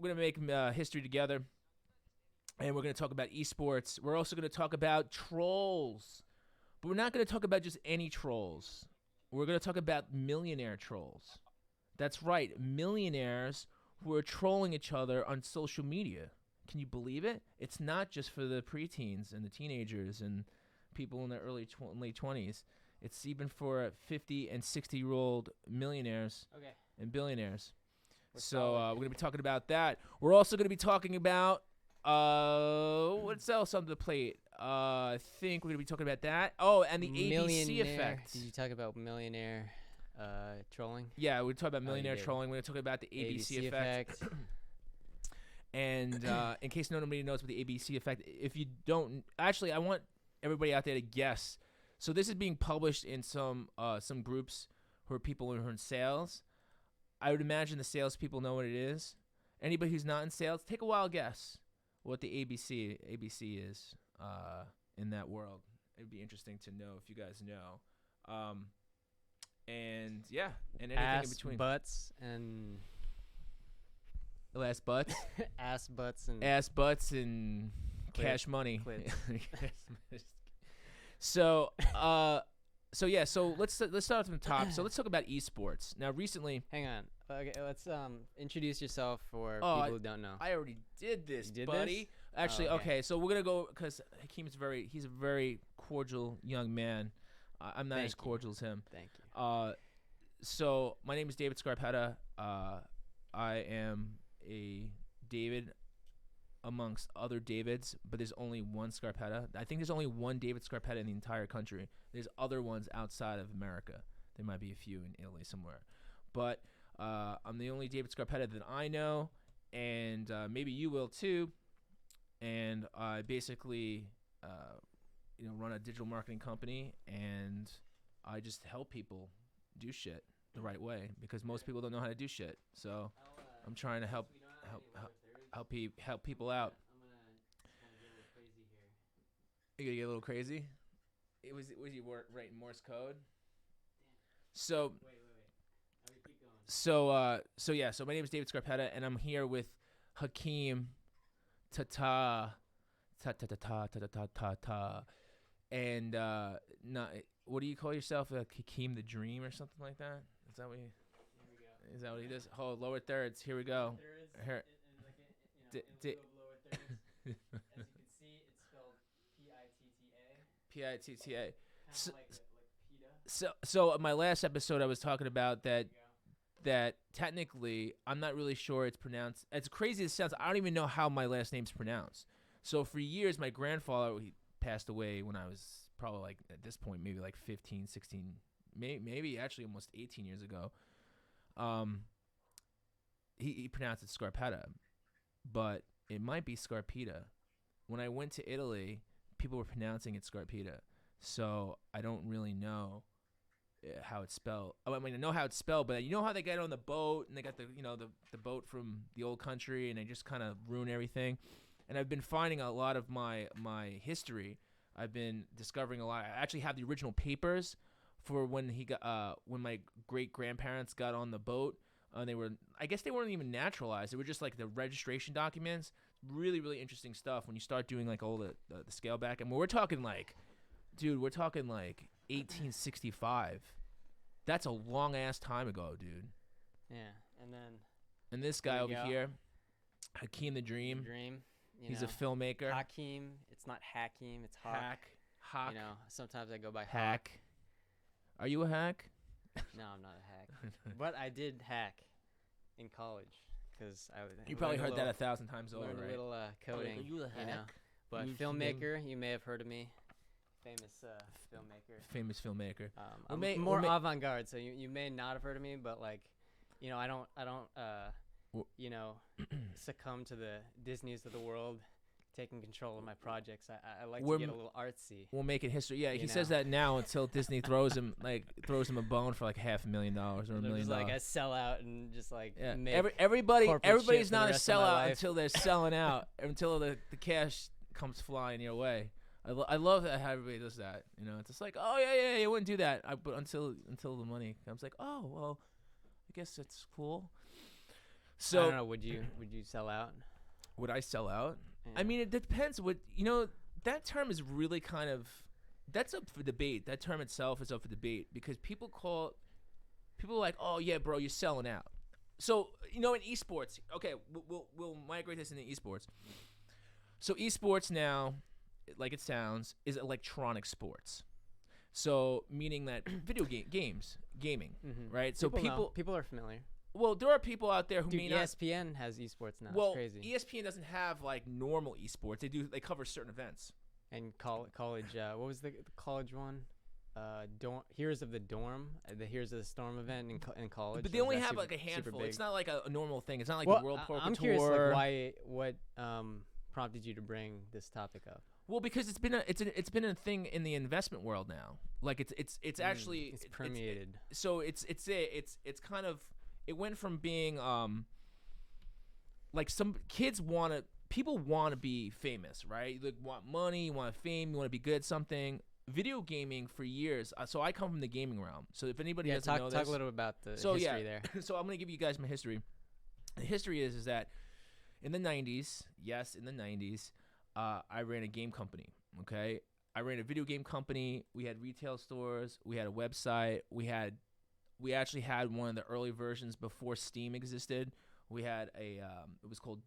we're gonna make history together, and we're gonna talk about esports. We're also gonna talk about trolls, but we're not gonna talk about just any trolls. We're gonna talk about millionaire trolls. That's right, millionaires who are trolling each other on social media. Can you believe it? It's not just for the preteens and the teenagers and people in their late 20s. It's even for 50 and 60-year-old millionaires and billionaires. So we're going to be talking about that. We're also going to be talking about what's else on the plate? I think we're going to be talking about that. Oh, and the ABC effect. Did you talk about millionaire trolling? Yeah, we're talking about millionaire trolling. We're going to talk about the ABC effect. And in case nobody knows what the ABC effect, if you don't, actually, I want everybody out there to guess. So this is being published in some groups who are people who are in sales. I would imagine the salespeople know what it is. Anybody who's not in sales, take a wild guess what the ABC is in that world. It'd be interesting to know if you guys know. And yeah, and anything in between. Butts and last butts. Ass butts and cash money. So let's start from the top. So let's talk about esports. Now, recently, hang on. Okay, let's introduce yourself for people who don't know. I already did this, you did buddy. This? Actually, okay. So we're gonna go because Hakeem's he's a very cordial young man. I'm not as cordial as him. Thank you. So my name is David Scarpetta. I am a David amongst other Davids, but there's only one Scarpetta. I think there's only one David Scarpetta in the entire country. There's other ones outside of America. There might be a few in Italy somewhere. But I'm the only David Scarpetta that I know, and maybe you will too. And I basically run a digital marketing company, and I just help people do shit the right way because most people don't know how to do shit. So I'm trying to help people out. I'm gonna get a little crazy here. You gonna get a little crazy? Was you writing Morse code? So wait. I mean, keep going. So my name is David Scarpetta, and I'm here with Hakeem Ta, and what do you call yourself? Hakeem the Dream or something like that? Is that what he? Here we go. Is that what he does? Oh, lower thirds. Here we go. Here. Lower thirds. As you can see, it's spelled Pitta. Pitta. So, like PETA. So my last episode, I was talking about that technically, I'm not really sure it's pronounced. As crazy as it sounds, I don't even know how my last name's pronounced. So for years, my grandfather, he passed away when I was probably like, at this point, maybe like 15, 16, maybe actually almost 18 years ago. He pronounced it Scarpetta, but it might be Scarpita. When I went to Italy, people were pronouncing it Scarpita, so I don't really know how it's spelled. I mean, I know how it's spelled, but you know how they get on the boat and they got the boat from the old country and they just kind of ruin everything. And I've been finding a lot of my history. I've been discovering a lot. I actually have the original papers for when when my great grandparents got on the boat. I guess they weren't even naturalized. They were just like the registration documents. Really, really interesting stuff when you start doing like all the scale back. And we're talking like, dude, we're talking like 1865. That's a long ass time ago, dude. Yeah, and this guy over here, Hakeem the Dream. He's a filmmaker. Hakeem. It's not Hakeem. It's Hawk. Hack. Sometimes I go by Hack. Are you a hack? No, I'm not a hack. But I did hack in college because You probably heard that 1,000 times over, right? Right? A little coding. Are you a hack? But filmmaker, you may have heard of me. Famous filmmaker. I'm more avant-garde, so you may not have heard of me, but like, I don't succumb to the Disneys of the world taking control of my projects. I like to get a little artsy. We'll make it history. Yeah, he says that now until Disney throws him a bone for like $500,000 or $1 million. Just like I sell out and just like everybody's not a sellout until they're selling out, until the cash comes flying your way. I love how everybody does that. It's just like, oh yeah, you wouldn't do that. But until the money comes, like, oh well, I guess that's cool. So I don't know. Would you sell out? Would I sell out? Yeah. I mean, it depends. That term is really kind of that's up for debate. That term itself is up for debate because people are like, oh yeah, bro, you're selling out. So in esports, okay, we'll migrate this into esports. So esports now, like it sounds, is electronic sports. So meaning that video gaming, right? So people are familiar. Well, there are people out there who may not. ESPN has esports now. Well, it's crazy. ESPN doesn't have like normal esports. They cover certain events. And college. What was the college one? Heroes of the Dorm, the Heroes of the Storm event in college. But they only have like a handful. It's not like a normal thing. It's not like the World Poker Tour. I'm curious, like what prompted you to bring this topic up? Well, because it's been a thing in the investment world now. Like it's actually it's permeated. It's kind of it went from being like some people want to be famous, right? You want money, you want fame, you want to be good at something. Video gaming for years. So I come from the gaming realm. So if anybody doesn't know this, talk a little about the history there. So I'm gonna give you guys my history. The history is that in the 90s, I ran a game company. Okay, I ran a video game company. We had retail stores. We had a website. We actually had one of the early versions before Steam existed. We had it was called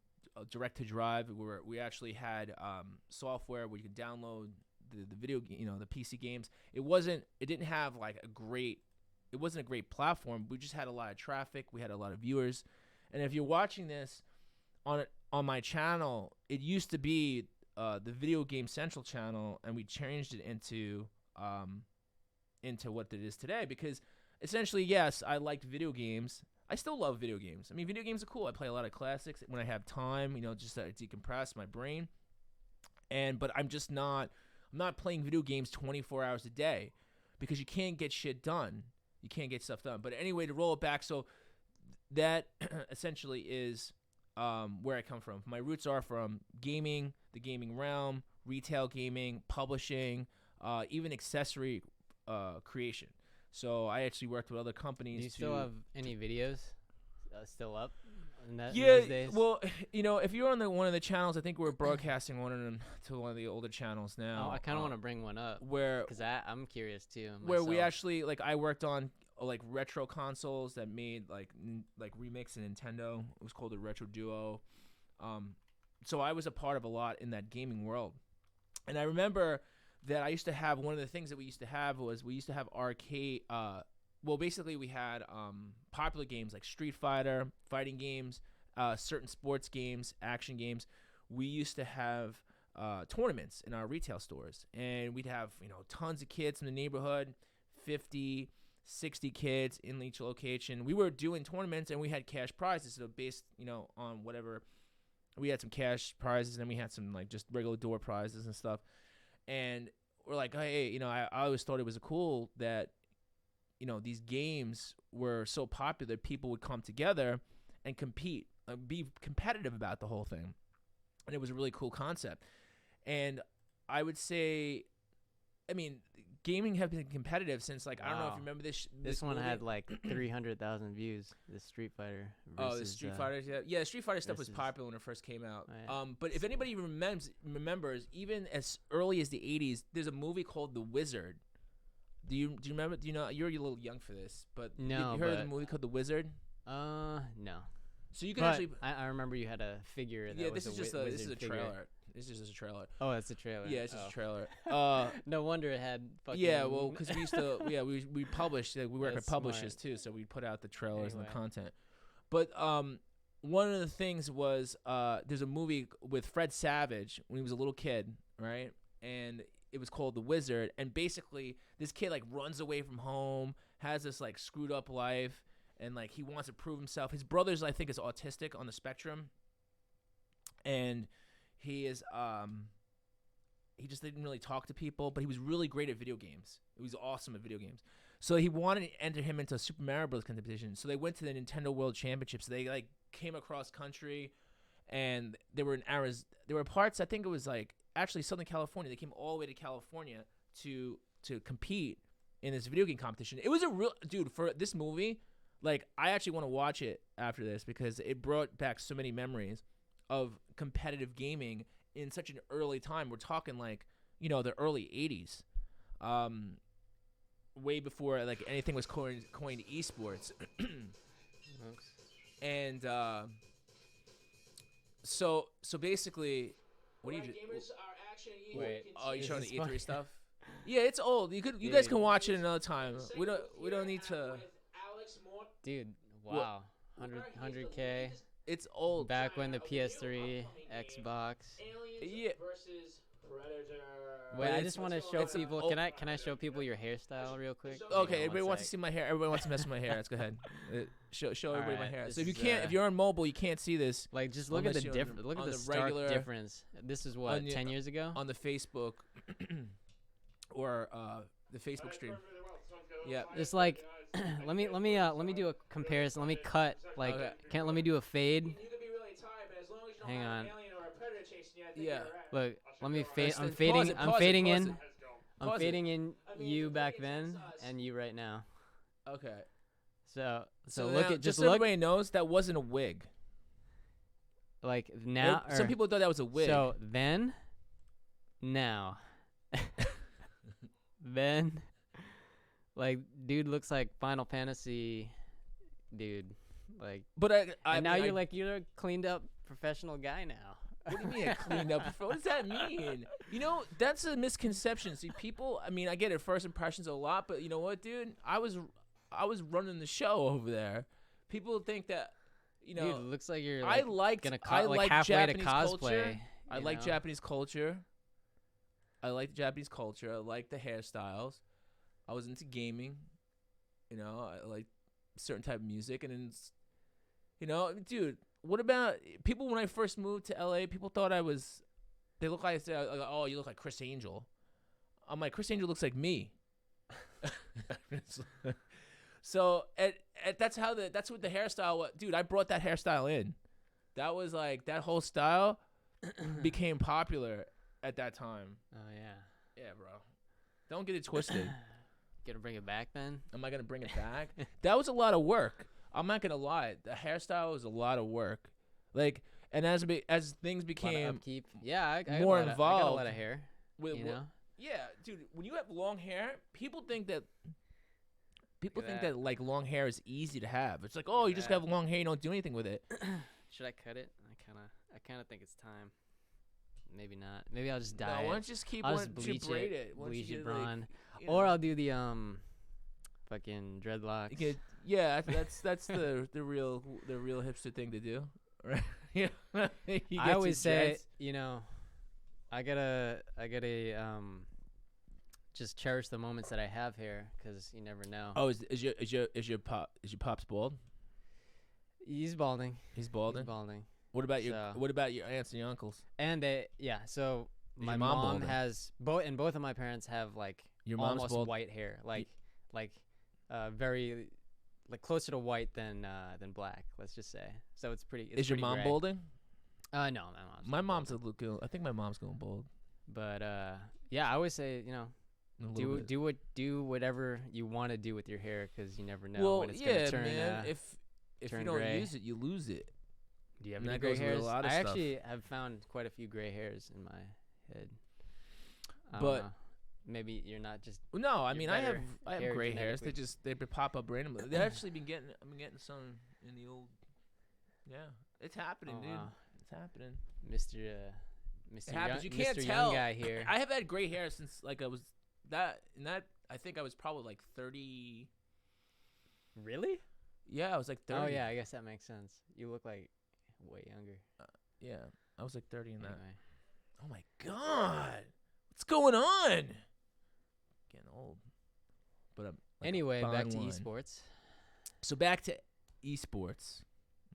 Direct to Drive, where we actually had software where you could download the video, the PC games. It wasn't a great platform. We just had a lot of traffic. We had a lot of viewers. And if you're watching this on my channel, it used to be the Video Game Central channel, and we changed it into what it is today because essentially, yes, I liked video games. I still love video games. I mean, video games are cool. I play a lot of classics when I have time, just to decompress my brain. But I'm not playing video games 24 hours a day because you can't get shit done. You can't get stuff done. But anyway, to roll it back, so that essentially is where I come from. My roots are from gaming, the gaming realm, retail gaming, publishing, even accessory creation. So I actually worked with other companies. Do you still have any videos still up? In those days? Well, if you're on one of the channels, I think we're broadcasting one of them to one of the older channels now. Oh, I kind of want to bring one up because I'm curious too. Myself. Where we actually I worked on like retro consoles that made like remix in Nintendo. It was called the Retro Duo. So I was a part of a lot in that gaming world, and I remember that I used to have one of the things that we used to have arcade. Well, basically, we had popular games like Street Fighter, fighting games, certain sports games, action games. We used to have tournaments in our retail stores, and we'd have tons of kids in the neighborhood, 50, 60 kids in each location. We were doing tournaments, and we had cash prizes, so based on whatever. We had some cash prizes, and then we had some like just regular door prizes and stuff. And we're like, hey, I always thought it was cool that these games were so popular, people would come together and compete, be competitive about the whole thing. And it was a really cool concept. And I would say, gaming has been competitive since, I don't know if you remember this. This one had 300,000 views, the Street Fighter. The Street Fighter, yeah. The Street Fighter stuff was popular when it first came out. Right. But if anybody remembers, even as early as the 80s, there's a movie called The Wizard. Do you remember? You're a little young for this, but no. You heard of the movie called The Wizard? No. So you can actually. I remember you had a figure. That this is a trailer. This is just a trailer. Oh, that's a trailer. Yeah, it's just a trailer. No wonder it had fucking. Yeah, well, because we used to. Yeah, we published. We work with publishers too, so we put out the trailers and the content. But one of the things was there's a movie with Fred Savage when he was a little kid, right? And it was called The Wizard, and basically this kid runs away from home, has this screwed up life, and he wants to prove himself. His brother's I think is autistic on the spectrum, and he is he just didn't really talk to people, but he was really great at video games. He was awesome at video games. So he wanted to enter him into a Super Mario Bros. Competition. So they went to the Nintendo World Championships. They came across country, and they were in Arizona. There were parts, I think it was actually Southern California. They came all the way to California to compete in this video game competition. It was a real dude for this movie. like I actually want to watch it after this because it brought back so many memories of competitive gaming in such an early time. We're talking like, you know, the early 80s. Way before like anything was coined eSports. And so basically, what do you do? Wait, Oh, you this showing the is E3 funny. stuff? Yeah, it's old. You guys Dude. can watch it another time. We don't need to. Dude, Well, wow. 100K. It's old. Back when the PS3, Xbox. Yeah. Wait, I it's- just want to show it's a- people. oh. Can I show people your hairstyle real quick? Hang Okay, on everybody one wants to sec. see my hair. Everybody wants to mess with my hair. Let's go ahead. Show everybody my Alright, hair. this So if you is, can't, if you're on mobile, you can't see this Like, just look at Unless the you're on difference. the- Look at on the the stark regular- difference. This is what, on your- 10 years ago? on the Facebook or the Facebook stream. Yeah. It's like, let me do a comparison. Let me cut. Like, Okay. let me do a fade. Hang on. Yeah. Look, let me fade. Just I'm then fading. pause it, I'm pause it, fading pause in. it. I'm Pause it. fading in you back then and you right now. Okay. So So look now, at just just so look everybody knows that wasn't a wig. like now. Some people thought that was a wig. So then, now, then, like, dude looks like Final Fantasy, dude. Like, but I and now mean, you're a cleaned up professional guy now. What do you mean I cleaned up? What does that mean? You know, that's a misconception. See, people. I mean, I get it. First impressions a lot, but you know what, dude? I was running the show over there. People think that, you know, Dude, it looks like you're I like, liked. gonna I like like halfway to Japanese cosplay. culture. I you like know? Japanese culture. I like the Japanese culture. I like the hairstyles. I was into gaming. You know, I like certain type of music, and then, you know, dude. What about people when I first moved to LA? People thought they look like, oh, you look like Chris Angel. I'm like, Chris Angel looks like me. So that's what the hairstyle was. Dude, I brought that hairstyle in. That was like, that whole style became popular at that time. Oh yeah. Yeah, bro. Don't get it twisted. Gonna bring it back then? Am I going to bring it back? That was a lot of work. I'm not gonna lie. The hairstyle was a lot of work, like, and as things A lot of became upkeep. Yeah, I more I got a involved lot of hair. with, You know? yeah, dude. When you have long hair, people think that at that. like long hair is easy to have. It's like, oh, you just that. have long hair, you don't do anything with it. Should I cut it? I kind of think it's time. Maybe not. Maybe I'll just dye No, why it. don't you just keep I'll one? just You should bleach braid it. it. Why don't Bleach you it get, like, blonde. you Or know, I'll do the fucking dreadlocks. you get, yeah, that's the real hipster thing to do, right? Yeah. You get I your always say, dreads. you know, I gotta just cherish the moments that I have here, because you never know. Oh, is your pops bald? He's balding. He's balding. He's balding. What about your So- aunts and your uncles? And so Is my your mom mom balding? has both of my parents have like Your mom's almost bald. white hair, like very like closer to white than black. Let's just say. So it's pretty. It's Is your pretty mom gray. balding? No, my mom's. My not mom's balding. I think my mom's going bald. But yeah, I always say, you know, A little bit. do whatever you want to do with your hair, because you never know Well, when it's yeah, gonna turn. man. If you turn don't gray. use it, you lose it. Do you have and any that gray goes with a hairs? lot of I stuff. actually have found quite a few gray hairs in my head. I don't But- know. Maybe you're not just. No, I You're mean I have better gray hairs. genetically. They pop up randomly. They actually I've been getting some in the old. Yeah, it's happening, Oh, dude. wow. It's happening. Mr. It Young, happens. You can't Mr. tell. Young guy here. I have had gray hair since like I was that. I think I was probably like 30. Really? Yeah, I was like 30. Oh yeah, I guess that makes sense. You look like way younger. Yeah, I was like 30 in that. Anyway. Oh my god, what's going on? Getting old. But I'm like a Anyway, back fine to wine. esports. So back to esports.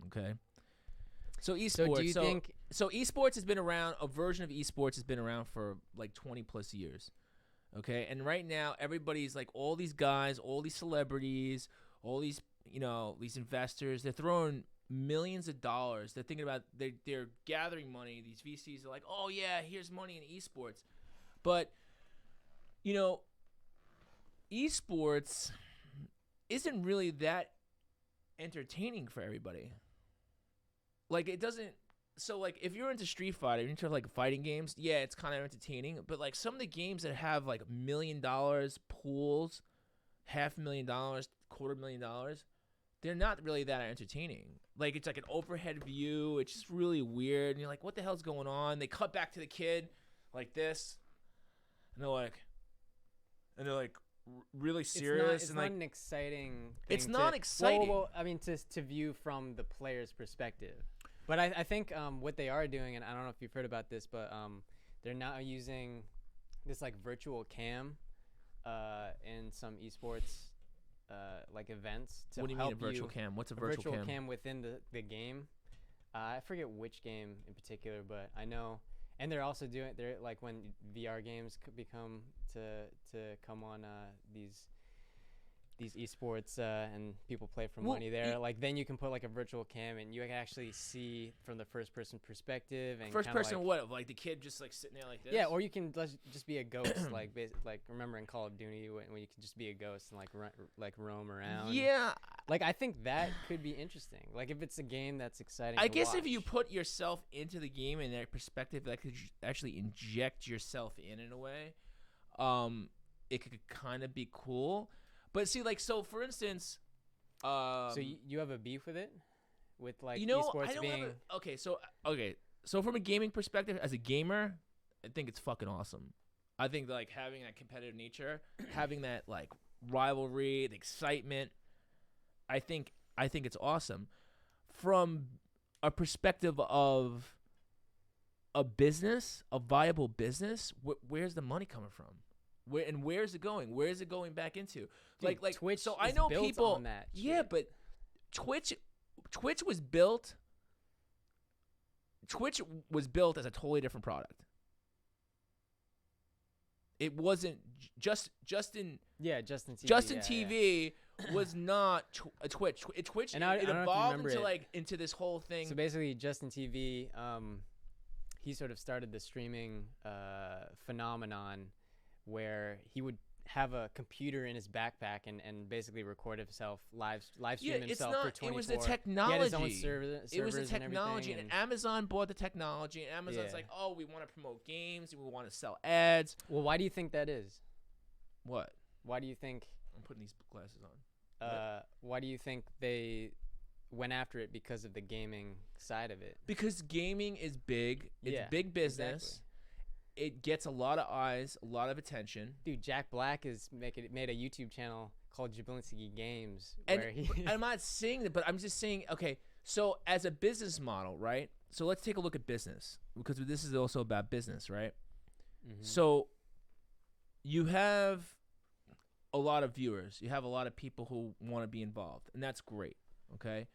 Okay. So esports. So do you think? So esports has been around. A version of esports has been around for like 20 plus years. Okay, and right now everybody's like, all these guys, all these celebrities, all these, you know, these investors, they're throwing millions of dollars. They're thinking about they're gathering money. These VCs are like, oh yeah, here's money in esports. But you know, esports isn't really that entertaining for everybody. Like it doesn't. So like if you're into Street Fighter, you're into like fighting games, yeah, it's kind of entertaining. But like some of the games that have like $1 million pools, $500,000, $250,000, they're not really that entertaining. Like it's like an overhead view. It's just really weird. And you're like, what the hell's going on? They cut back to the kid like this, and they're like really serious. It's and not like an exciting thing. it's not exciting. Well, I mean, to view from the player's perspective. But I think what they are doing, and I don't know if you've heard about this, but they're now using this like virtual cam in some eSports like events to What do you mean a virtual cam? What's a virtual cam within the game. I forget which game in particular, but I know. And they're also doing like when VR games become to come on these esports and people play for money there. Like then you can put like a virtual cam and you can actually see from the first person perspective and first person like, what? Like the kid just like sitting there like this? Yeah, or you can just be a ghost like remember in Call of Duty when you can just be a ghost and like roam around. Yeah. Like I think that could be interesting. Like if it's a game that's exciting. I guess watch. if you put yourself into the game in that perspective, that could actually inject yourself in a way. It could kind of be cool. But see, like, so for instance, so you have a beef with it, with like esports I don't being So from a gaming perspective, as a gamer, I think it's fucking awesome. I think like having that competitive nature, having that like rivalry, the excitement, I think it's awesome. From a perspective of a business, a viable business, where's the money coming from? Where's it going? Where is it going back into? Dude, like Twitch. So I know built people. On that yeah, shit. but Twitch was built. Twitch was built as a totally different product. It wasn't Justin. Yeah, Justin TV. Justin TV was not a Twitch. Twitch And it evolved into it. into this whole thing. So basically, Justin TV, he sort of started the streaming phenomenon where he would have a computer in his backpack and basically record himself live stream himself for 24. It was the technology. He had his own servers. It was the technology, and Amazon bought the technology, and Amazon's like, oh, we want to promote games, and we want to sell ads. Well, why do you think that is? What? Why do you think? I'm putting these glasses on. Why do you think they went after it? Because of the gaming side of it. Because gaming is big. It's big business. Exactly. It gets a lot of eyes, a lot of attention. Dude, Jack Black made a YouTube channel called Jablinski Games. I'm not saying that, but I'm just saying, okay, so as a business model, right? So let's take a look at business, because this is also about business, right? Mm-hmm. So you have a lot of viewers. You have a lot of people who want to be involved, and that's great, okay?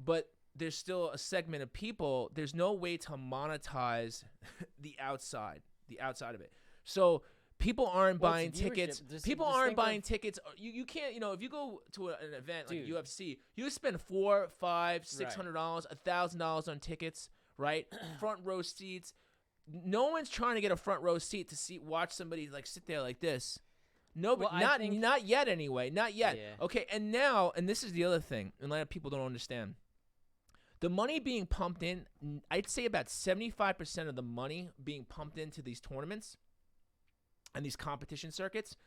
But there's still a segment of people, there's no way to monetize the outside of it. So people aren't buying tickets. People aren't buying tickets. You can't, if you go to an event like UFC, you spend $400, $500, $600, $1,000 on tickets, right? Front row seats. No one's trying to get a front row seat to watch somebody like sit there like this. No, but not yet anyway. Not yet. Yeah. Okay, and this is the other thing, and a lot of people don't understand. The money being pumped in, I'd say about 75% of the money being pumped into these tournaments and these competition circuits,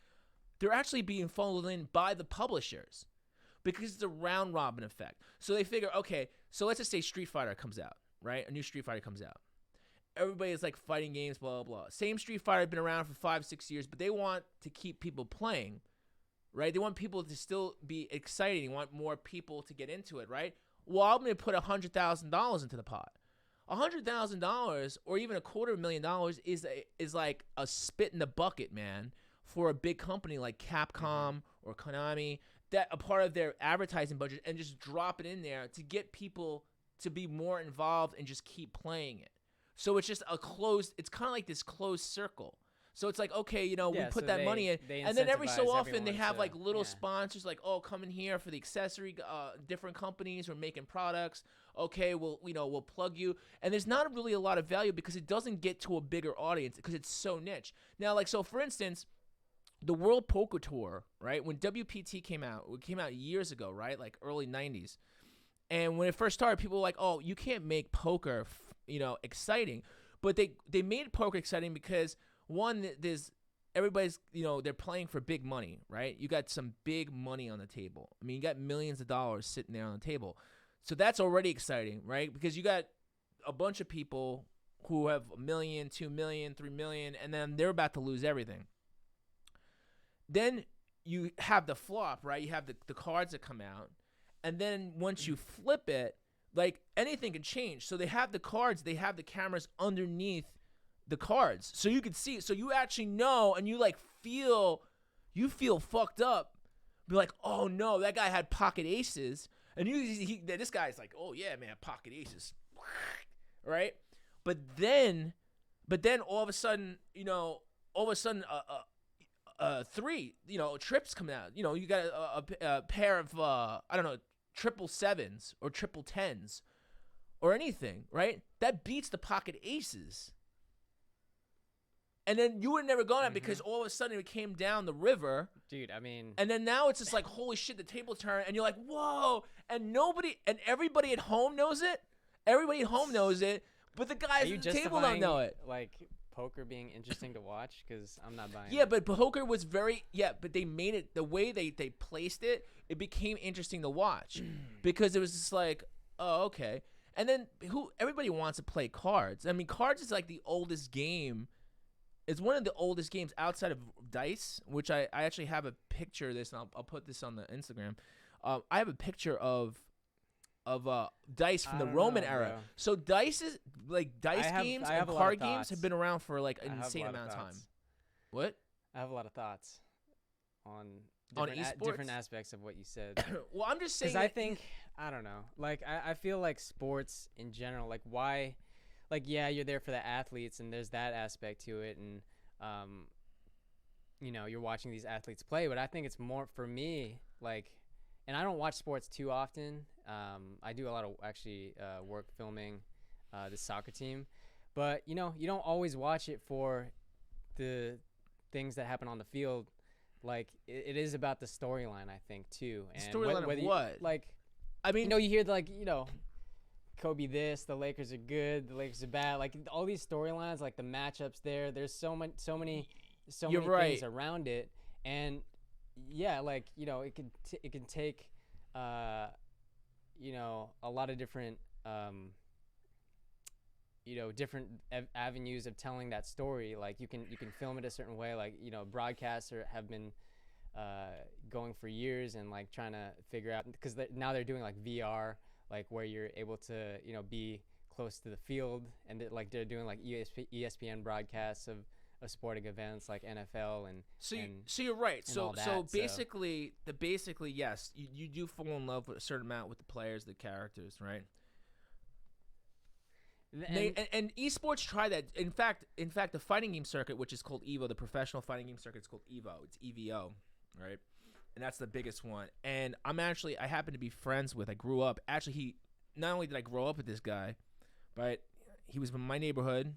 they're actually being funneled in by the publishers because it's a round robin effect. So they figure, okay, so let's just say Street Fighter comes out, right? A new Street Fighter comes out. Everybody is like fighting games, blah, blah, blah. Same Street Fighter has been around for 5-6 years, but they want to keep people playing, right? They want people to still be excited. They want more people to get into it, right? Well, I'm going to put $100,000 into the pot. $100,000 or even $250,000 is like a spit in the bucket, man, for a big company like Capcom or Konami, that a part of their advertising budget, and just drop it in there to get people to be more involved and just keep playing it. So it's just it's kind of like this closed circle. So it's like, okay, we put that money in, and then every so often they have like little sponsors, like, oh, come in here for the accessory, different companies who are making products. Okay, we'll plug you, and there's not really a lot of value because it doesn't get to a bigger audience because it's so niche. Now, like, so for instance, the World Poker Tour, right? When WPT came out, it came out years ago, right? Like early 90s. And when it first started, people were like, "Oh, you can't make poker, exciting." But they made poker exciting because one, there's everybody's, they're playing for big money, right? You got some big money on the table. I mean, you got millions of dollars sitting there on the table. So that's already exciting, right? Because you got a bunch of people who have $1 million, $2 million, $3 million, and then they're about to lose everything. Then you have the flop, right? You have the cards that come out. And then once you flip it, like anything can change. So they have the cards, they have the cameras underneath the cards. So you can see it. So you actually know, and you like feel fucked up. Be like, oh no, that guy had pocket aces. And this guy's like, oh yeah, man, pocket aces. Right? But then all of a sudden, three, trips coming out. You got a pair of, triple sevens or triple tens or anything, right? That beats the pocket aces. And then you would never gone out because all of a sudden it came down the river. Dude, I mean. And then now it's just like, holy shit, the table turned. And you're like, whoa. And everybody at home knows it. Everybody at home knows it. But the guys at the table don't know it. Like poker being interesting to watch? Because I'm not buying it. Yeah, but poker was but they made it, the way they placed it, it became interesting to watch. Because it was just like, oh, okay. And then everybody wants to play cards. I mean, cards is like the oldest game. It's one of the oldest games outside of dice, which I actually have a picture of this, and I'll put this on the Instagram. I have a picture of dice from the Roman era. Bro. So dice games and card games have been around for like an insane amount of time. What? I have a lot of thoughts on eSports? different aspects of what you said. Well, I'm just saying. Because I think, I don't know. Like, I feel like sports in general, like why, like, yeah, you're there for the athletes and there's that aspect to it. And, you're watching these athletes play. But I think it's more for me, like, and I don't watch sports too often. I do a lot of actually work filming the soccer team. But, you don't always watch it for the things that happen on the field. Like, it is about the storyline, I think, too. And storyline of what? I mean, you hear, Kobe this, the Lakers are good, the Lakers are bad. Like, all these storylines, like the matchups there, there's so many things around it. And, yeah, it can take, a lot of different, different avenues of telling that story. Like you can film it a certain way. Like, broadcasts have been going for years and like trying to figure out, because now they're doing like VR, like where you're able to, be close to the field, and they're doing like ESPN broadcasts of sporting events like NFL and so you're right. And so basically yes, you do fall in love with a certain amount with the players, the characters, right? And esports try that. In fact, the fighting game circuit, which is called EVO, the professional fighting game circuit, is called EVO. It's EVO, right? And that's the biggest one. And I happen to be friends with. I grew up. Actually, not only did I grow up with this guy, but he was in my neighborhood.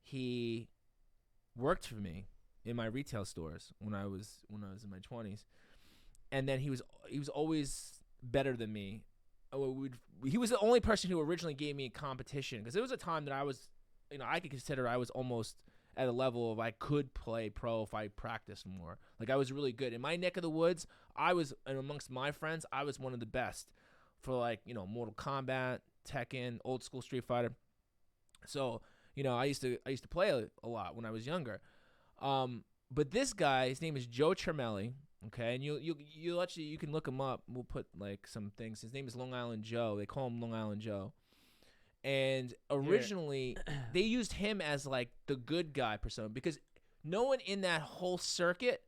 He worked for me in my retail stores when I was in my 20s, and then he was always better than me. He was the only person who originally gave me a competition, because there was a time that I was, I could consider I was almost at a level of I could play pro if I practiced more. Like I was really good in my neck of the woods. And amongst my friends, I was one of the best for Mortal Kombat, Tekken, old school Street Fighter. So I used to play a lot when I was younger. But this guy, his name is Joe Cermelli. Okay, and you can look him up. We'll put like some things. His name is Long Island Joe. They call him Long Island Joe. And originally, they used him as like the good guy persona, because no one in that whole circuit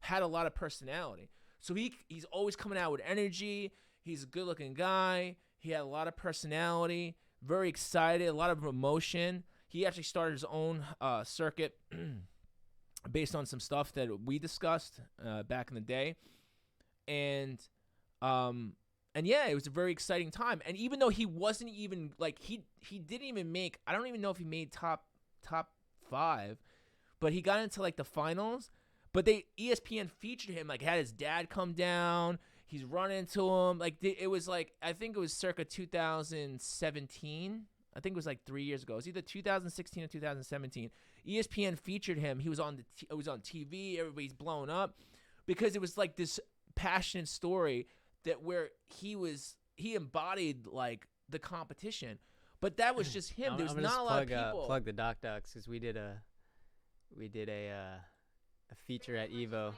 had a lot of personality. So he's always coming out with energy. He's a good-looking guy. He had a lot of personality, very excited, a lot of emotion. He actually started his own circuit based on some stuff that we discussed back in the day. And yeah, it was a very exciting time. And even though he wasn't even he didn't even make, I don't even know if he made top 5, but he got into like the finals. But ESPN featured him, like had his dad come down. He's running into him. Like it was like, I think it was circa 2017. I think it was like 3 years ago. It was either 2016 or 2017. ESPN featured him. He was on it was on TV. Everybody's blown up because it was like this passionate story that where he embodied like the competition. But that was just him. There's not a lot of people. Plug the Doc Ducks because we did a feature at Evo,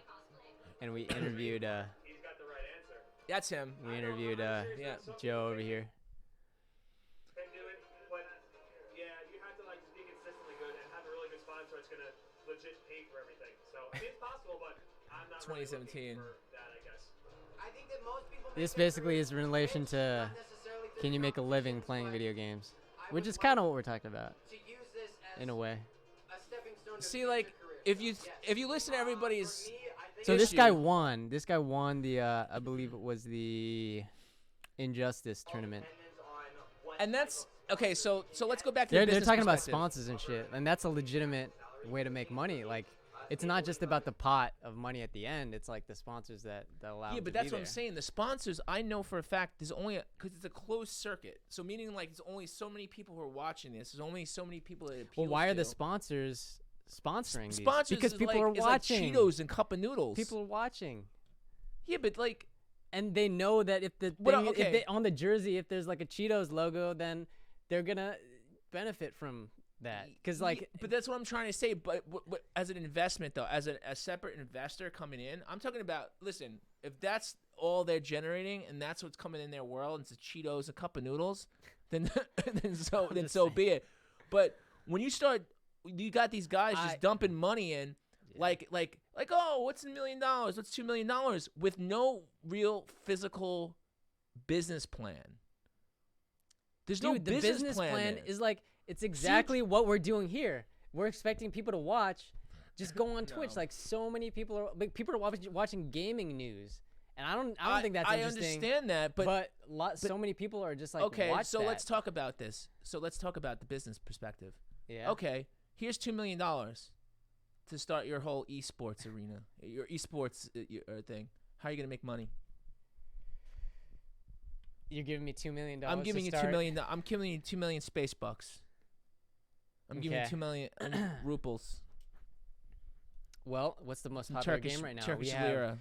and we interviewed. He's got the right answer. That's him. We interviewed Joe over here. Can do it, but yeah, you have to like just be consistently good and have a really good sponsor that's gonna legit pay for everything. So I mean, it's possible, but I'm not. 2017. Really for that, I guess. I think that most people This basically is in relation to can you make a living playing video games, which is kind of what we're talking about to use this as in a way. a stepping stone to See, like if you listen to everybody's So this guy won. This guy won the I believe it was the Injustice tournament. and that's okay. So let's go back to They're the business talking about perspective. sponsors and shit, and that's a legitimate way to make money. Like it's not just about the pot of money at the end. It's like the sponsors that allow. Yeah, them but to that's be what I'm there. saying. The sponsors, I know for a fact, there's only because it's a closed circuit. So meaning like there's only so many people who are watching this. There's only so many people that it appeals Well, why are to. the sponsors sponsoring these? Sponsors Because is people like, are is watching. like Cheetos and Cup of Noodles. People are watching, Yeah, but like and they know that if the Well, thing, okay. if they, on the jersey, if there's like a Cheetos logo, then they're gonna benefit from that. Because like, but that's what I'm trying to say. But as an investment, though, as a separate investor coming in, I'm talking about. Listen, if that's all they're generating and that's what's coming in their world, it's a Cheetos, a Cup of Noodles, then so be it. But when you start, you got these guys just dumping money in, like oh, what's $1 million? What's $2 million? With no real physical business plan. There's no dude, the business plan there. is like it's exactly what we're doing here. We're expecting people to watch. Just go on Twitch. No. Like so many people are watching gaming news, and I don't think that's I interesting. understand that, but so many people are just like okay. watch So that. let's talk about this. So let's talk about the business perspective. Yeah. Okay, here's $2 million to start your whole eSports arena, your eSports thing. How are you gonna make money? You're giving me $2 million. I'm giving you $2 million. I'm giving you 2 million space bucks. I'm giving you Okay. 2 million rubles. Well, what's the most Some popular Turkish, game right now? Turkish we have lira.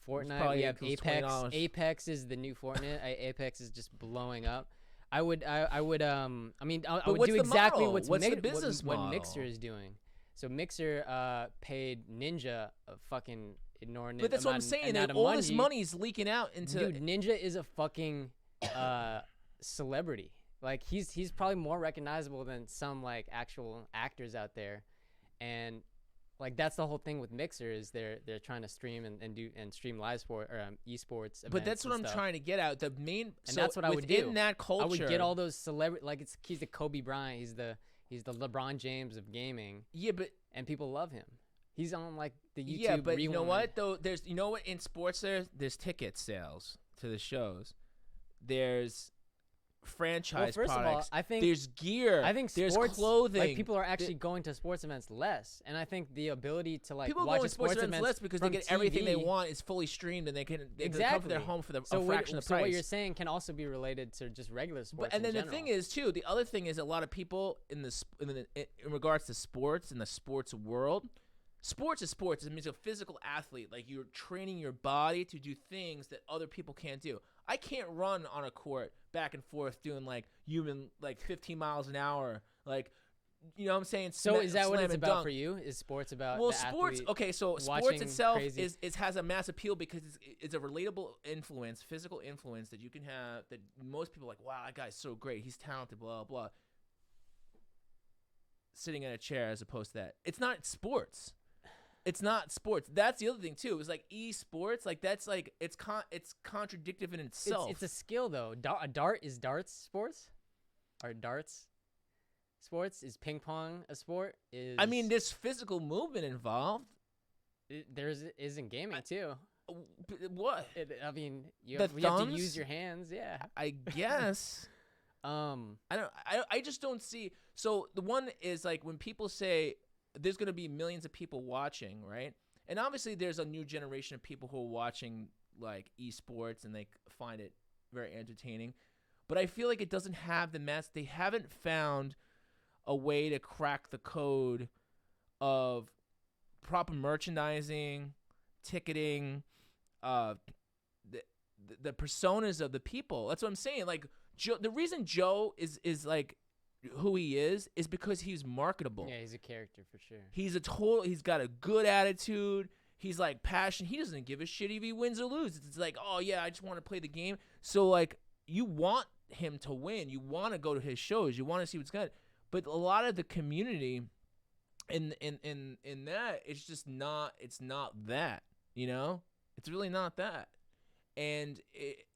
Fortnite. probably We have equals Apex. $20. Apex is the new Fortnite. Apex is just blowing up. I would I would But would what's do the exactly model? what's What's the Mix- business what model? Mixer is doing. So Mixer paid Ninja a fucking inordinate But that's what I'm amount- saying. amount of All this money. money is leaking out into. Dude, Ninja is a fucking celebrity. Like he's probably more recognizable than some like actual actors out there, and like that's the whole thing with Mixer is they're trying to stream and stream live sport or esports. But that's what I'm stuff. trying to get at. The main, And so that's what I would within do. that culture, I would get all those celebrity like he's the Kobe Bryant, he's the LeBron James of gaming, Yeah, but and people love him. He's on like the YouTube. yeah, but you know Rewind. what though? There's in sports there's ticket sales to the shows. There's franchise Well, first products. of all, I think there's gear. I think there's sports, clothing. like people are actually going to sports events less, and I think the ability to like People watch go a to sports events less because they from get everything they TV. want is fully streamed and they can come Exactly. from their home for So a fraction of the so price. what you're saying can also be related to just regular sports. But and then in the general. thing is too, the other thing is a lot of people in regards to sports in the sports world, sports is sports. It means a physical athlete. Like you're training your body to do things that other people can't do. I can't run on a court back and forth doing like 15 miles an hour. Like, you know what I'm saying? So is that what slam it's and about dunk. for you? Is sports about Well, the sports. athlete Okay, so sports watching itself crazy- has a mass appeal because it's a relatable influence, physical influence that you can have. That most people are like, wow, that guy's so great. He's talented. Blah blah. Sitting in a chair as opposed to that. It's not sports. It's not sports. That's the other thing too. It's like esports. Like that's like it's contradictive in itself. It's a skill though. Darts sports? Are darts sports? Is ping pong a sport? I mean, there's physical movement involved. There is in gaming too. What? I mean, you The have to thumbs? use your hands. Yeah. I guess. I just don't see. So the one is like when people say there's going to be millions of people watching, right? And obviously there's a new generation of people who are watching like esports and they find it very entertaining. But I feel like it doesn't have the mass. They haven't found a way to crack the code of proper merchandising, ticketing, the personas of the people. That's what I'm saying. Like Joe, the reason Joe is like who he is because he's marketable. Yeah, he's a character for sure. He's got a good attitude. He's like passionate. He doesn't give a shit if he wins or loses. It's like, oh yeah, I just want to play the game. So like you want him to win. You want to go to his shows. You want to see what's good. But a lot of the community in that, it's just not, it's not that, you know? It's really not that. And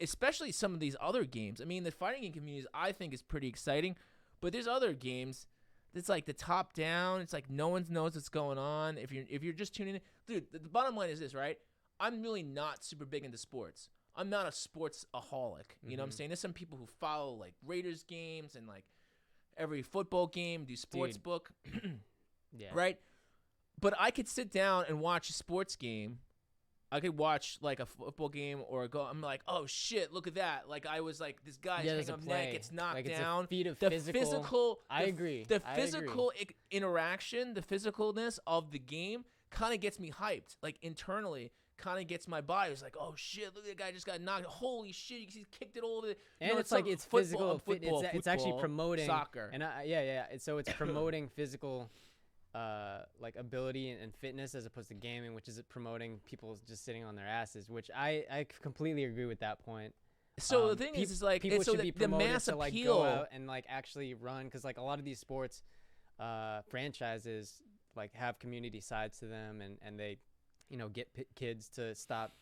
especially some of these other games. I mean, the fighting game communities, I think, is pretty exciting. But there's other games that's like the top down. It's like no one knows what's going on. If you're just tuning in. Dude, the bottom line is this, right? I'm really not super big into sports. I'm not a sports-aholic. You know what I'm saying? There's some people who follow like Raiders games and like every football game, do sports book. Yeah. Right? But I could sit down and watch a sports game. I could watch like a football game or I'm like, oh shit, look at that. Like I was like, this guy's hanging up neck, gets knocked like down. It's a feat of The physical. I agree. The physical interaction, the physicalness of the game kind of gets me hyped. Like internally, kind of gets my body. It's like, oh shit, look at that guy just got knocked. Holy shit, he kicked it all over the. And it's like it's physical. It's actually promoting soccer. And yeah. So it's promoting physical. Like ability and fitness as opposed to gaming, which is promoting people just sitting on their asses, which I completely agree with that point. So the thing is like people should be the promoted mass to like appeal go out and like actually run, because like a lot of these sports franchises like have community sides to them, and they get kids to stop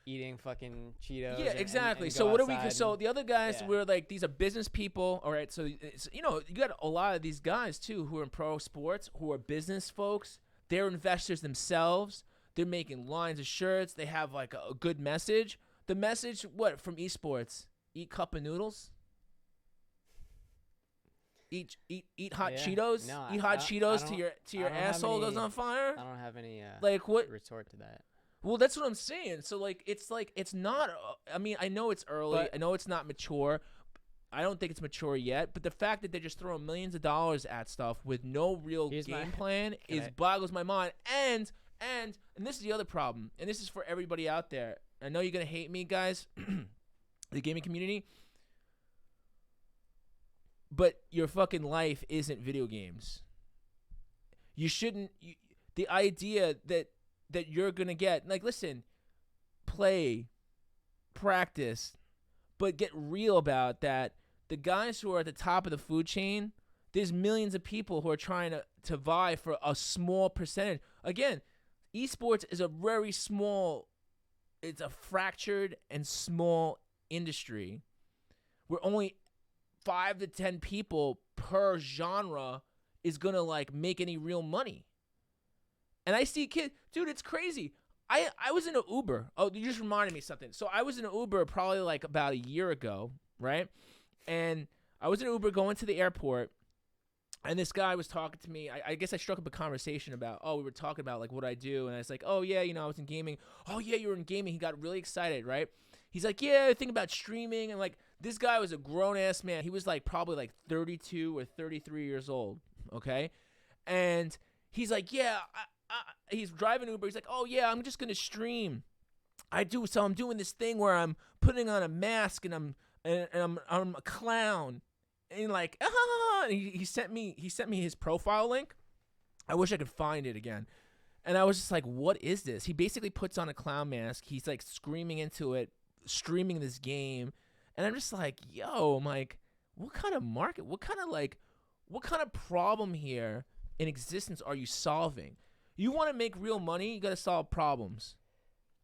eating fucking Cheetos. Yeah, exactly. And so go what do we? outside So the other guys yeah. were like, these are business people. All right. So it's, you got a lot of these guys too who are in pro sports, who are business folks. They're investors themselves. They're making lines of shirts. They have like a good message. The message, what from esports? Eat cup of noodles. Eat hot Cheetos. No, eat hot Cheetos to your asshole goes on fire. I don't have any like what retort to that. Well, that's what I'm saying. So like it's not. I mean, I know it's early. But, I know it's not mature. I don't think it's mature yet. But the fact that they're just throwing millions of dollars at stuff with no real game plan boggles my mind. And this is the other problem. And this is for everybody out there. I know you're gonna hate me, guys, the gaming community. But your fucking life isn't video games. You shouldn't. The idea that you're going to get, like, listen, play, practice, but get real about that. The guys who are at the top of the food chain, there's millions of people who are trying to vie for a small percentage. Again, esports is a very small, it's a fractured and small industry where only 5 to 10 people per genre is going to, like, make any real money. And I see kids, dude, it's crazy. I was in an Uber. Oh, you just reminded me of something. So I was in an Uber probably like about a year ago, right? And I was in an Uber going to the airport, and this guy was talking to me. I guess I struck up a conversation about, we were talking about like what I do. And I was like, oh, yeah, I was in gaming. Oh, yeah, you were in gaming. He got really excited, right? He's like, yeah, I think about streaming. And like this guy was a grown-ass man. He was like probably like 32 or 33 years old, okay? And he's like, yeah, he's driving Uber. He's like, oh, yeah, I'm just going to stream. I'm doing this thing where I'm putting on a mask and I'm a clown. And like, and he sent me his profile link. I wish I could find it again. And I was just like, what is this? He basically puts on a clown mask. He's like screaming into it, streaming this game. And I'm just like, yo, I'm like, what kind of market? What kind of problem here in existence are you solving? You want to make real money, you got to solve problems.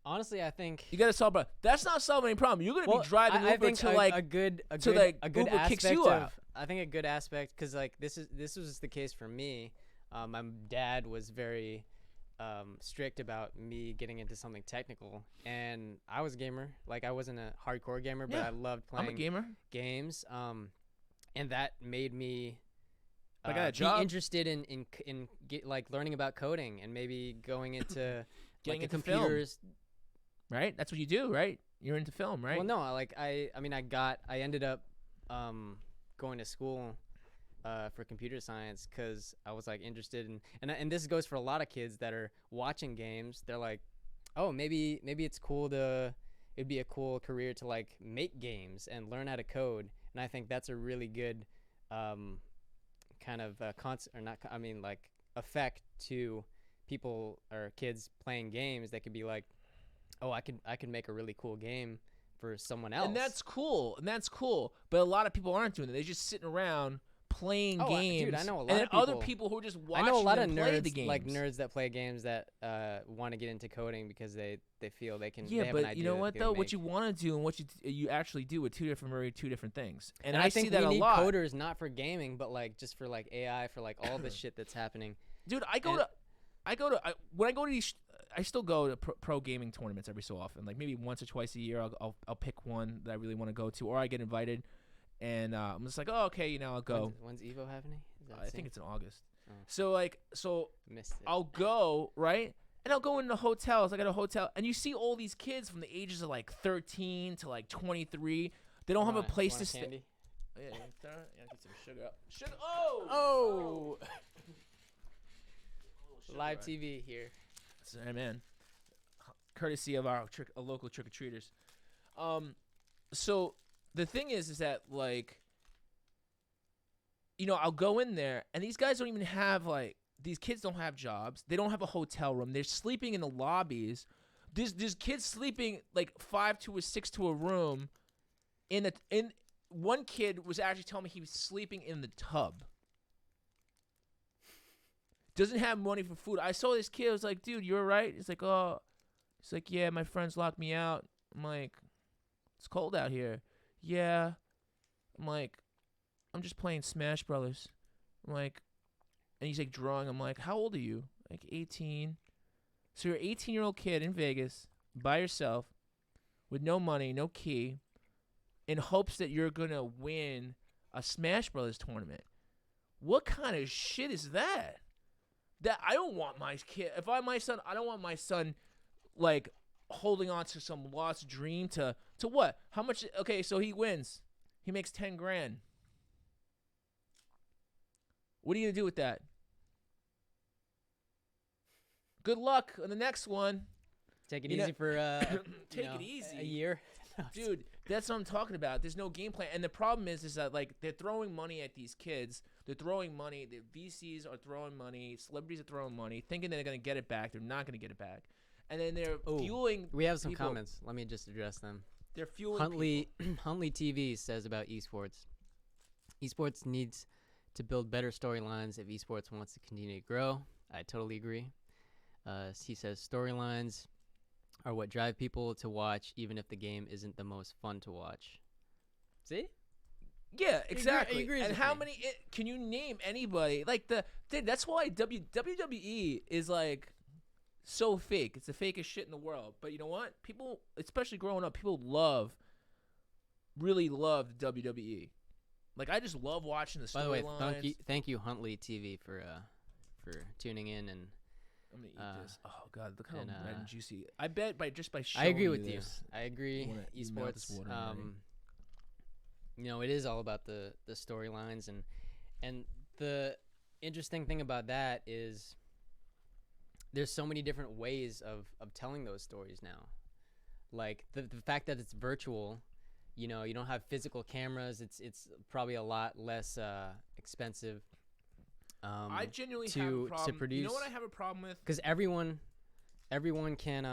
Honestly, I think you got to solve problems. That's not solving any problem. You're going to be driving Uber to like a good Uber aspect kicks you out. I think a good aspect, because like this was the case for me. My dad was very strict about me getting into something technical, and I was a gamer. Like I wasn't a hardcore gamer, but I loved playing games. And that made me be interested in like learning about coding and maybe going into getting like the into film, computers. right? That's what you do, right? You're into film, right? Well, no, I mean, I ended up going to school for computer science because I was like interested in, and this goes for a lot of kids that are watching games. They're like, oh, maybe it's cool it'd be a cool career to like make games and learn how to code. And I think that's a really good kind of effect to people or kids playing games that could be like, oh, I could make a really cool game for someone else. And that's cool. But a lot of people aren't doing that. They're just sitting around playing games. Dude, I know a lot and of other people who are just watching I know a lot of them play nerds, the games. like nerds that play games that want to get into coding because they feel they can. Yeah, they have an but idea you know that what they though? can What make. you want to do and what you actually do are two different things. And I see think that we a need lot. coders not for gaming, but like just for like AI, for like all the shit that's happening. Dude, when I go to these, I still go to pro gaming tournaments every so often. Like maybe once or twice a year, I'll pick one that I really want to go to, or I get invited, and I'm just like, oh, okay, I'll go. When's Evo happening? Is that I soon? think it's in August. Oh. So Missed it. I'll go, right? And I'll go into hotels. I got a hotel, and you see all these kids from the ages of like 13 to like 23. They don't have a place to stay. Candy? Yeah, get some sugar up. Sugar. Oh. Oh. Sugar Live rush. TV here. Sorry, man. Courtesy of our local trick-or-treaters. So the thing is that like, I'll go in there, and these guys don't even have like, these kids don't have jobs. They don't have a hotel room. They're sleeping in the lobbies. There's kids sleeping like 5 to 6 to a room. In one kid was actually telling me he was sleeping in the tub. Doesn't have money for food. I saw this kid. I was like, dude, you're right. He's like, oh. He's like, yeah, my friends locked me out. I'm like, it's cold out here. Yeah. I'm like, I'm just playing Smash Brothers. I'm like, and he's like drawing. I'm like, how old are you? Like 18. So you're an 18-year-old kid in Vegas by yourself with no money, no key, in hopes that you're going to win a Smash Brothers tournament. What kind of shit is that? That I don't want my kid. If I'm my son, I don't want my son like holding on to some lost dream to what? How much? Okay, so he wins. He makes 10 grand. What are you gonna do with that? Good luck on the next one. Take it easy for Take it easy. a year. Dude, that's what I'm talking about. There's no game plan. And the problem is that like they're throwing money at these kids. They're throwing money. The VCs are throwing money. Celebrities are throwing money, thinking they're going to get it back. They're not going to get it back. And then they're fueling We have some people. comments. Let me just address them. They're fueling Huntley Huntley TV says about esports. Esports needs to build better storylines if esports wants to continue to grow. I totally agree. He says storylines are what drive people to watch, even if the game isn't the most fun to watch. See? Yeah, exactly. He agrees and with how me. many? Can you name anybody? Like that's why WWE is like so fake. It's the fakest shit in the world. But you know what? People, especially growing up, people really love the WWE. Like I just love watching the By the way, storylines. thank you Huntley TV for tuning in and. I'm gonna eat this. Oh god, look how and, red and juicy. I bet by showing I agree with this, you. I agree. You melt this Esports, water already. it is all about the storylines and the interesting thing about that is there's so many different ways of telling those stories now. Like the fact that it's virtual, you don't have physical cameras. It's probably a lot less expensive. I genuinely to- have a to problem. You produce- know what I have a problem with? Because everyone can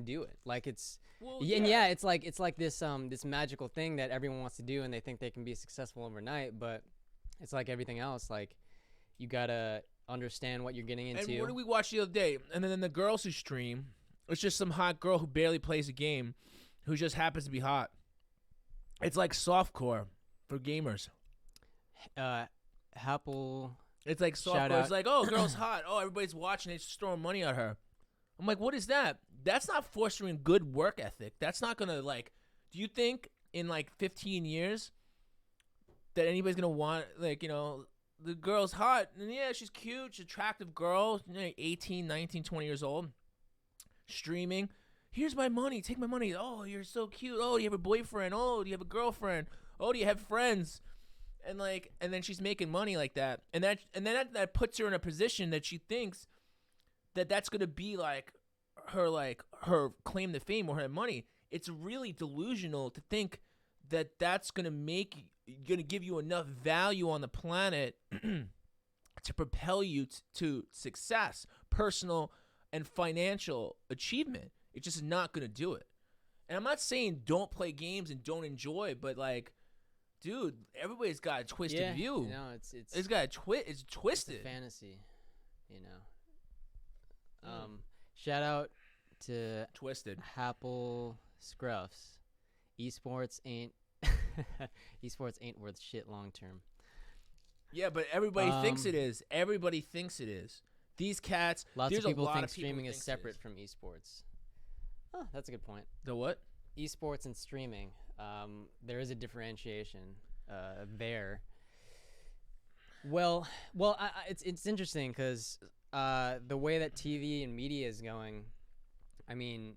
do it. Like it's Well, and yeah, it's like this this magical thing that everyone wants to do, and they think they can be successful overnight. But it's like everything else. Like you gotta understand what you're getting into. And what did we watch the other day? And then the girls who stream, it's just some hot girl who barely plays a game, who just happens to be hot. It's like softcore for gamers. Apple. It's like Shout softcore. out. It's like, oh, girl's hot. Oh, everybody's watching. They're just throwing money at her. I'm like, what is that? That's not fostering good work ethic. That's not gonna like. Do you think in like 15 years that anybody's gonna want the girl's hot and yeah, she's cute, she's an attractive girl, 18, 19, 20 years old. streaming. Here's my money. Take my money. Oh, you're so cute. Oh, do you have a boyfriend? Oh, do you have a girlfriend? Oh, do you have friends? And then she's making money like that, and that puts her in a position that she thinks that that's gonna be like her claim to fame or her money. It's really delusional to think that that's gonna give you enough value on the planet to propel you to success, personal and financial achievement. It's just not gonna do it. And I'm not saying don't play games and don't enjoy, but like, dude, everybody's got a twisted view. You know, it's got it's twisted. It's a fantasy, you know. Shout out to Twisted Apple Scruffs. Esports ain't worth shit long term. Yeah, but everybody thinks it is. Everybody thinks it is. These cats. Lots of people think of streaming people is separate from esports. Oh, that's a good point. The what? Esports and streaming. There is a differentiation there. Well, it's interesting because the way that TV and media is going, I mean,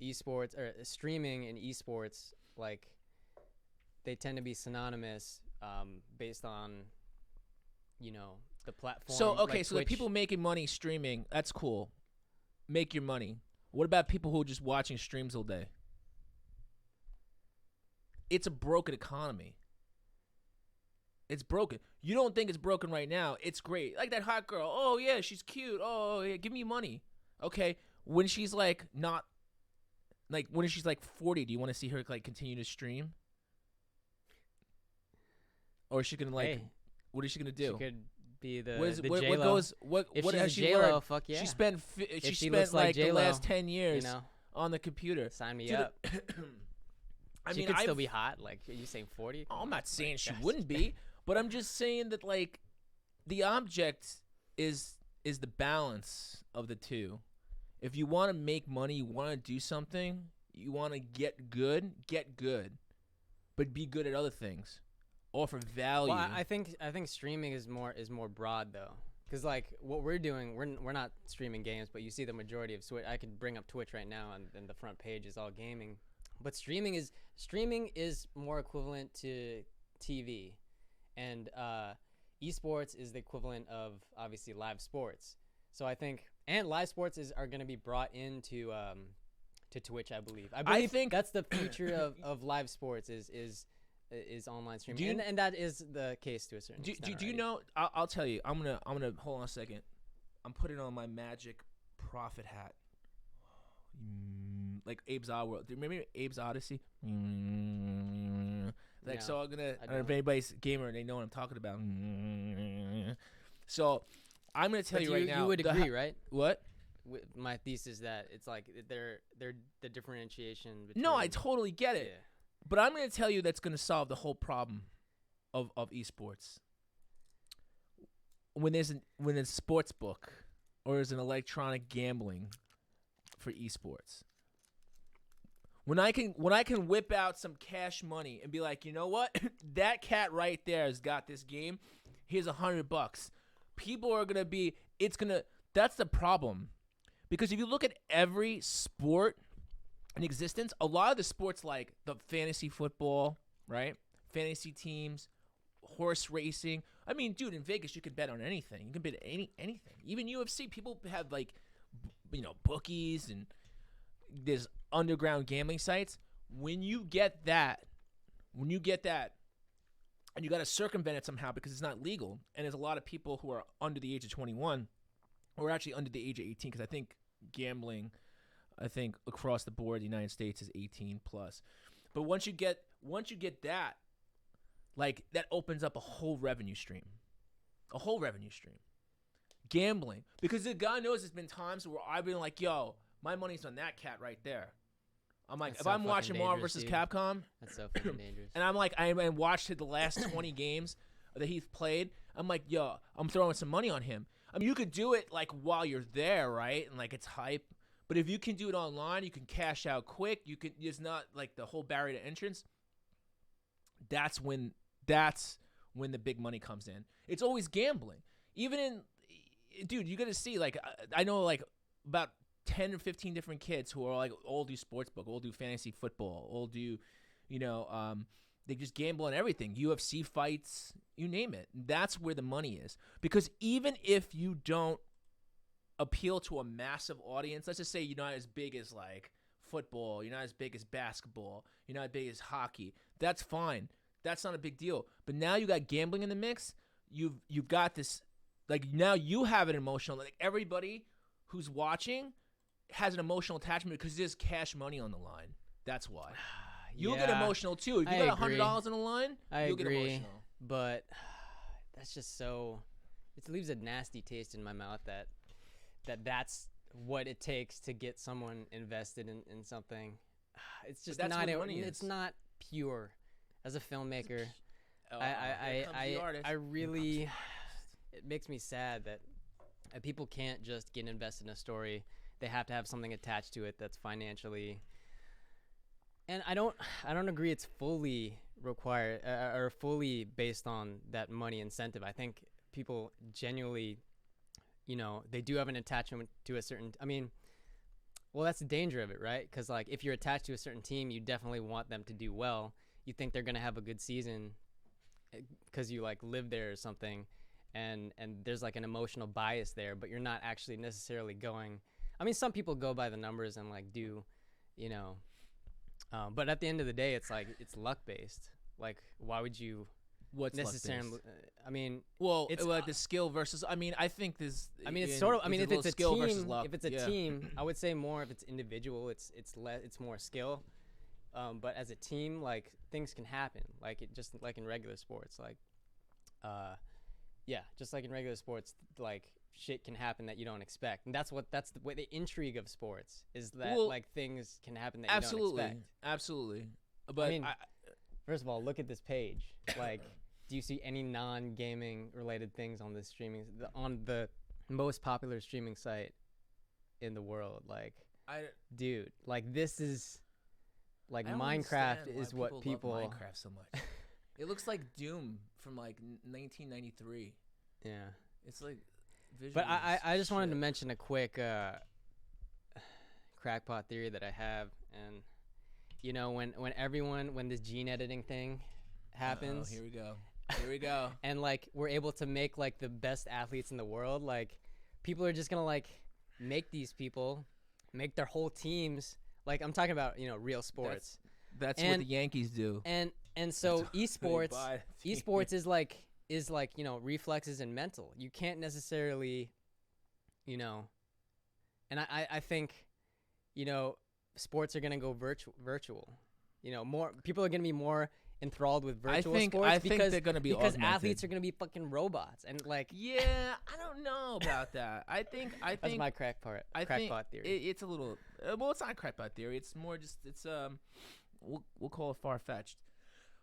esports or streaming and esports, like, they tend to be synonymous based on, you know, the platform. So okay, like so the Twitch. people making money streaming, that's cool. Make your money. What about people who are just watching streams all day? It's a broken economy. It's broken. You don't think it's broken right now. It's great. Like that hot girl. Oh, yeah, she's cute. Oh, yeah, give me money. Okay, when she's like not, like when she's like 40, do you want to see her like continue to stream? Or is she going to like, Hey, what is she going to do? she could be the What J-Lo. goes? What If what she's has she J-Lo, learned? fuck yeah. She spent If she spent looks like like the J-Lo, last 10 years you know, on the computer. sign me Dude, up. I She mean, could still I've- be hot. Like, are you saying 40? I'm not saying she gosh. wouldn't be, but I'm just saying that like the object is the balance of the two. If you want to make money, you want to do something, you want to get good, but be good at other things. Offer value. Well, I think streaming is more broad though, because like what we're doing, we're not streaming games, but you see the majority of Twitch. I could bring up Twitch right now, and the front page is all gaming, but streaming is more equivalent to TV, and esports is the equivalent of obviously live sports. So I think and live sports are going to be brought into to Twitch, I believe. I think- that's the future of live sports is online streaming, and that is the case to a certain extent. Do you know? I'll tell you. I'm gonna hold on a second. I'm putting on my magic prophet hat, like Abe's Odd World. Do you remember Abe's Odyssey? Like, No, so I'm gonna. I And if anybody's a gamer, they know what I'm talking about. So I'm gonna tell But you right now. you would agree, right? What? With my thesis that it's like they're the differentiation between. No, I totally get it. Yeah. But I'm going to tell you that's going to solve the whole problem of esports. When there's a sports book or there's an electronic gambling for esports. When I can whip out some cash money and be like, you know what? That cat right there has got this game. Here's $100. People are going to be that's the problem. Because if you look at every sport in existence, a lot of the sports like the fantasy football, right? Fantasy teams, horse racing. I mean, dude, in Vegas you could bet on anything. You can bet anything. Even UFC, people have like, bookies and there's underground gambling sites. When you get that, and you got to circumvent it somehow because it's not legal, and there's a lot of people who are under the age of 21, or actually under the age of 18, because I think gambling. I think across the board, the United States is 18 plus. But once you get that, like that opens up a whole revenue stream. Gambling. Because God knows there's been times where I've been like, yo, my money's on that cat right there. I'm like, That's if so I'm watching fucking Marvel dangerous, vs. dude. Capcom, That's so fucking dangerous. and I'm like, I watched the last 20 games that he's played, I'm like, yo, I'm throwing some money on him. I mean, you could do it like while you're there, right? And like it's hype. But if you can do it online, you can cash out quick. There's not like the whole barrier to entrance. That's when the big money comes in. It's always gambling. Even dude, you got to see, like, I know like about 10 or 15 different kids who are like all do sportsbook, all do fantasy football, all do, they just gamble on everything. UFC fights, you name it. That's where the money is. Because even if you don't appeal to a massive audience, let's just say you're not as big as like football, you're not as big as basketball, you're not as big as hockey, that's fine. That's not a big deal. But now you got gambling in the mix. You've got this, like, now you have an emotional, like, everybody who's watching has an emotional attachment because there's cash money on the line. That's why. You'll get emotional too. If you got $100 on the line, you'll get emotional. But that's just so, it leaves a nasty taste in my mouth that's what it takes to get someone invested in something. It's just not, it's not pure. As a filmmaker, I really, it makes me sad that people can't just get invested in a story. They have to have something attached to it that's financially. And I don't agree it's fully required or fully based on that money incentive. I think people genuinely, they do have an attachment to a certain. I mean, well, that's the danger of it, right? Because like if you're attached to a certain team, you definitely want them to do well. You think they're gonna have a good season because you like live there or something, and there's like an emotional bias there, but you're not actually necessarily going. I mean, some people go by the numbers and like do, but at the end of the day, it's like it's luck based. Like, why would you? What's necessarily? I mean, well, it's like the skill versus. I mean, I think this. I mean, it's sort of. I mean, if it's a skill team, versus luck, if it's a team, I would say more. If it's individual, it's more skill. But as a team, like things can happen, like it just like in regular sports, like, just like in regular sports, like shit can happen that you don't expect, and that's the way the intrigue of sports is that like things can happen that you don't expect. Absolutely. But I mean, first of all, look at this page. Like, do you see any non-gaming related things on this on the most popular streaming site in the world? Like, dude, like this is. Like Minecraft is what people love Minecraft so much. It looks like Doom from like 1993. Yeah, it's like. But I just wanted to mention a quick crackpot theory that I have, and when this gene editing thing happens, here we go, and like we're able to make like the best athletes in the world, like people are just gonna like make these people make their whole teams. Like I'm talking about, real sports. That's what the Yankees do. And so eSports is like reflexes and mental. You can't necessarily, and I think, sports are gonna go virtual. More people are gonna be more enthralled with virtual sports because they're gonna be because athletes are gonna be fucking robots and like. Yeah, I don't know about that. I think that's my crackpot theory. It's a little it's not a crackpot theory. It's more just we'll call it far fetched.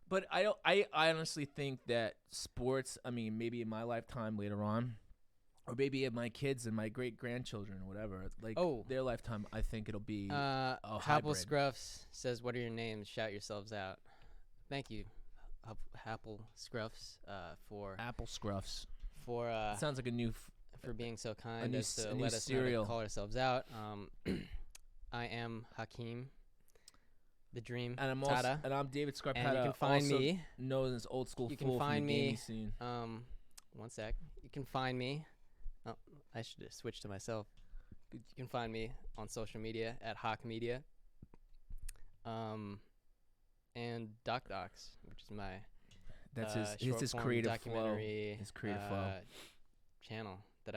But I honestly think that sports. I mean, maybe in my lifetime later on, or maybe in my kids and my great grandchildren or whatever, like their lifetime. I think it'll be a hybrid. Happle Scruffs says, "What are your names? Shout yourselves out." Thank you, Apple Scruffs, for Apple Scruffs. For sounds like a new for being so kind as to let us cereal. Call ourselves out. I am Hakeem, the Dream, and I'm Tata. and I'm David Scarpetta. And you can find me. Known as Old School. You Fool can find from the me. gaming scene. One sec. You can find me. Oh, I should have switched to myself. You can find me on social media at Hawk Media. And Docs, which is my that's his creative flow. His creative flow channel that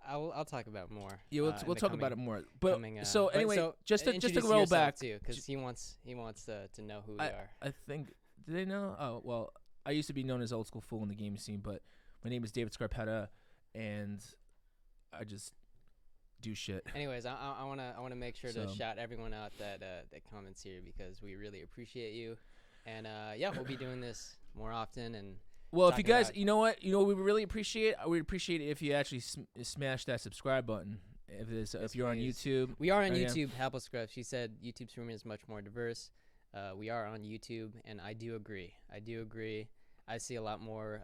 I'll talk about more. Yeah, we'll talk about it more. But so anyway, just to roll back too, because he wants to know who we are. I think do they know? Oh well, I used to be known as Old School Fool in the gaming scene, but my name is David Scarpetta, and I just do shit. Anyways, I wanna make sure to shout everyone out that comments here because we really appreciate you, and we'll be doing this more often. And well, if you guys, you know what we really appreciate, we'd appreciate it if you actually smash that subscribe button. If you're on YouTube, we are on YouTube. Apple Scruff, she said YouTube streaming is much more diverse. We are on YouTube, and I do agree. I see a lot more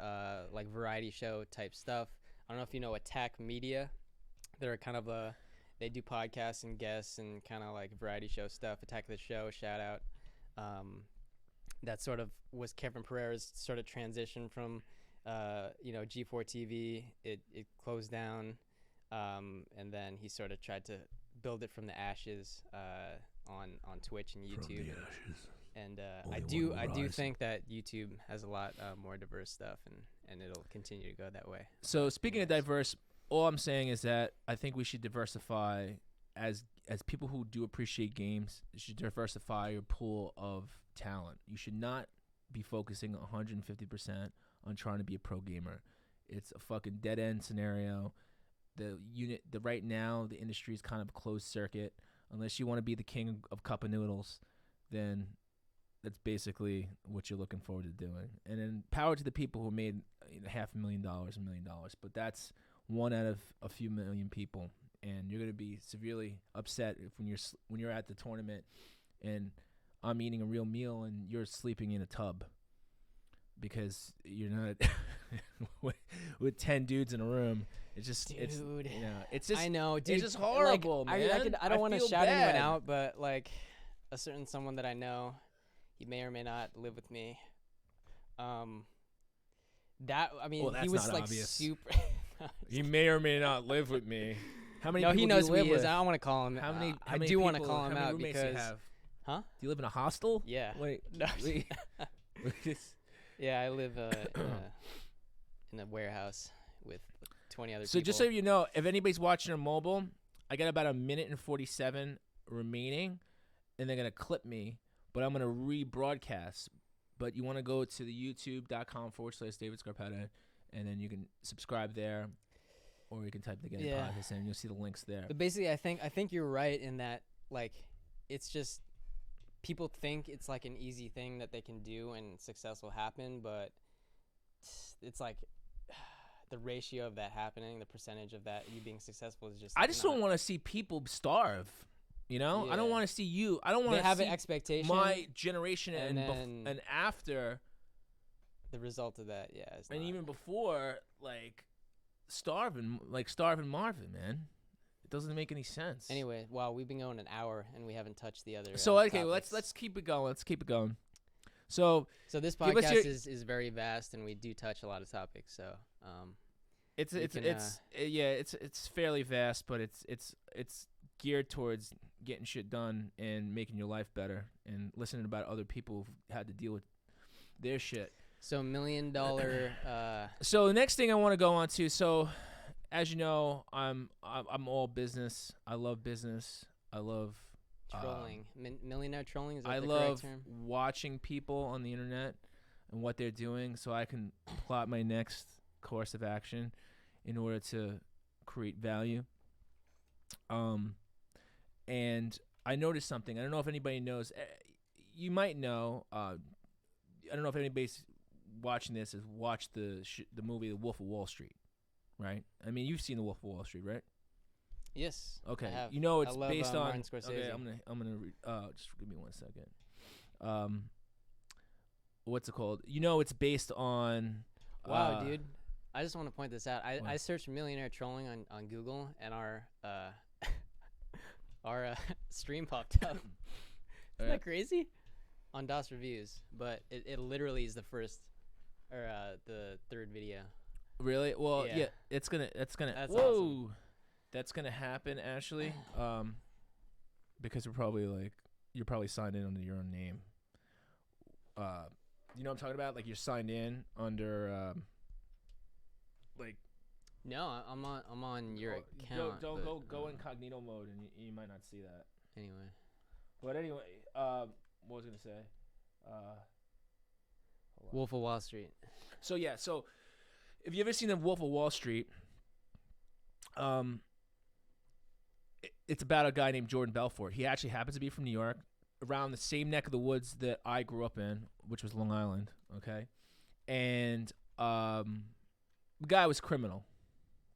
like variety show type stuff. I don't know if you know Attack Media. They're kind of they do podcasts and guests and kind of like variety show stuff. Attack of the Show, shout out. That sort of was Kevin Pereira's sort of transition from, G4 TV. It closed down, and then he sort of tried to build it from the ashes on Twitch and YouTube. And I do think that YouTube has a lot more diverse stuff, and it'll continue to go that way. So speaking of diverse, all I'm saying is that I think we should diversify as people who do appreciate games. You should diversify your pool of talent. You should not be focusing 150% on trying to be a pro gamer. It's a fucking dead end scenario. Right now the industry is kind of a closed circuit. Unless you want to be the king of cup of noodles, then that's basically what you're looking forward to doing. And then power to the people who made $500,000, $1 million. But that's one out of a few million people, and you're gonna be severely upset when you're at the tournament and I'm eating a real meal and you're sleeping in a tub because you're not with 10 dudes in a room. It's just, Dude. It's just, I know, dude. it's just horrible, like, man. I don't want to feel shout anyone bad. out, but like a certain someone that I know, he may or may not live with me. Well, he that's was not like obvious. super. He may or may not live with me. How many? No, people he do knows you who live he is. with? I don't want to call him. How many? I how many do want to people- call him how many out roommates do you because, have? huh? Do you live in a hostel? Yeah. Wait. No. wait. Yeah, I live in a warehouse with 20 other So people. just so you know, if anybody's watching on mobile, I got about 1:47 remaining, and they're gonna clip me, but I'm gonna rebroadcast. But you want to go to the youtube.com/David Scarpetta, and then you can subscribe there, or you can type the Getting Yeah. Podcast in, and you'll see the links there. But basically, I think you're right in that, like, it's just people think it's like an easy thing that they can do and success will happen, but it's like the ratio of that happening, the percentage of that you being successful is just. I just not. don't want to see people starve. You know, I don't Yeah. want to see you. I don't want They to have see an expectation. my generation and and then after, the result of that, yeah, is and not. even before, like starving Marvin, man. It doesn't make any sense. Anyway, wow, we've been going an hour and we haven't touched the other. So okay, well, topics. let's keep it going. Let's keep it going. So So this give us podcast your- is very vast, and we do touch a lot of topics. So it's we it's can, it's yeah, it's fairly vast, but it's geared towards getting shit done and making your life better and listening about other people who've had to deal with their shit. so $1 Million. So the next thing I want to go on to, so as you know, I'm all business. I love business. I love Trolling. Millionaire trolling, is that I the love correct term? watching people on the internet and what they're doing so I can plot my next course of action in order to create value. And I noticed something. I don't know if anybody knows. You might know. I don't know if anybody's watching this has watched the movie The Wolf of Wall Street, right? I mean, you've seen The Wolf of Wall Street, right? Yes. Okay. I have. You know I it's love, based on. Martin Scorsese. Okay, I'm gonna just give me 1 second. What's it called? You know it's based on. Wow, dude. I just want to point this out. I What? searched millionaire trolling on Google, and our stream popped up. Isn't that crazy? On DOS reviews, but it literally is the first or the third video. Really? Well, Yeah. yeah. That's gonna. That's whoa. awesome. That's gonna happen actually. Because you're probably signed in under your own name. You know what I'm talking about? Like you're signed in under like. No, I'm on your account. Don't but, go incognito mode, and you might not see that. Anyway. But anyway, what was I gonna say? Hold on. Wolf of Wall Street. So yeah, so if you ever seen the Wolf of Wall Street, it's about a guy named Jordan Belfort. He actually happens to be from New York, around the same neck of the woods that I grew up in, which was Long Island. Okay, and the guy was criminal,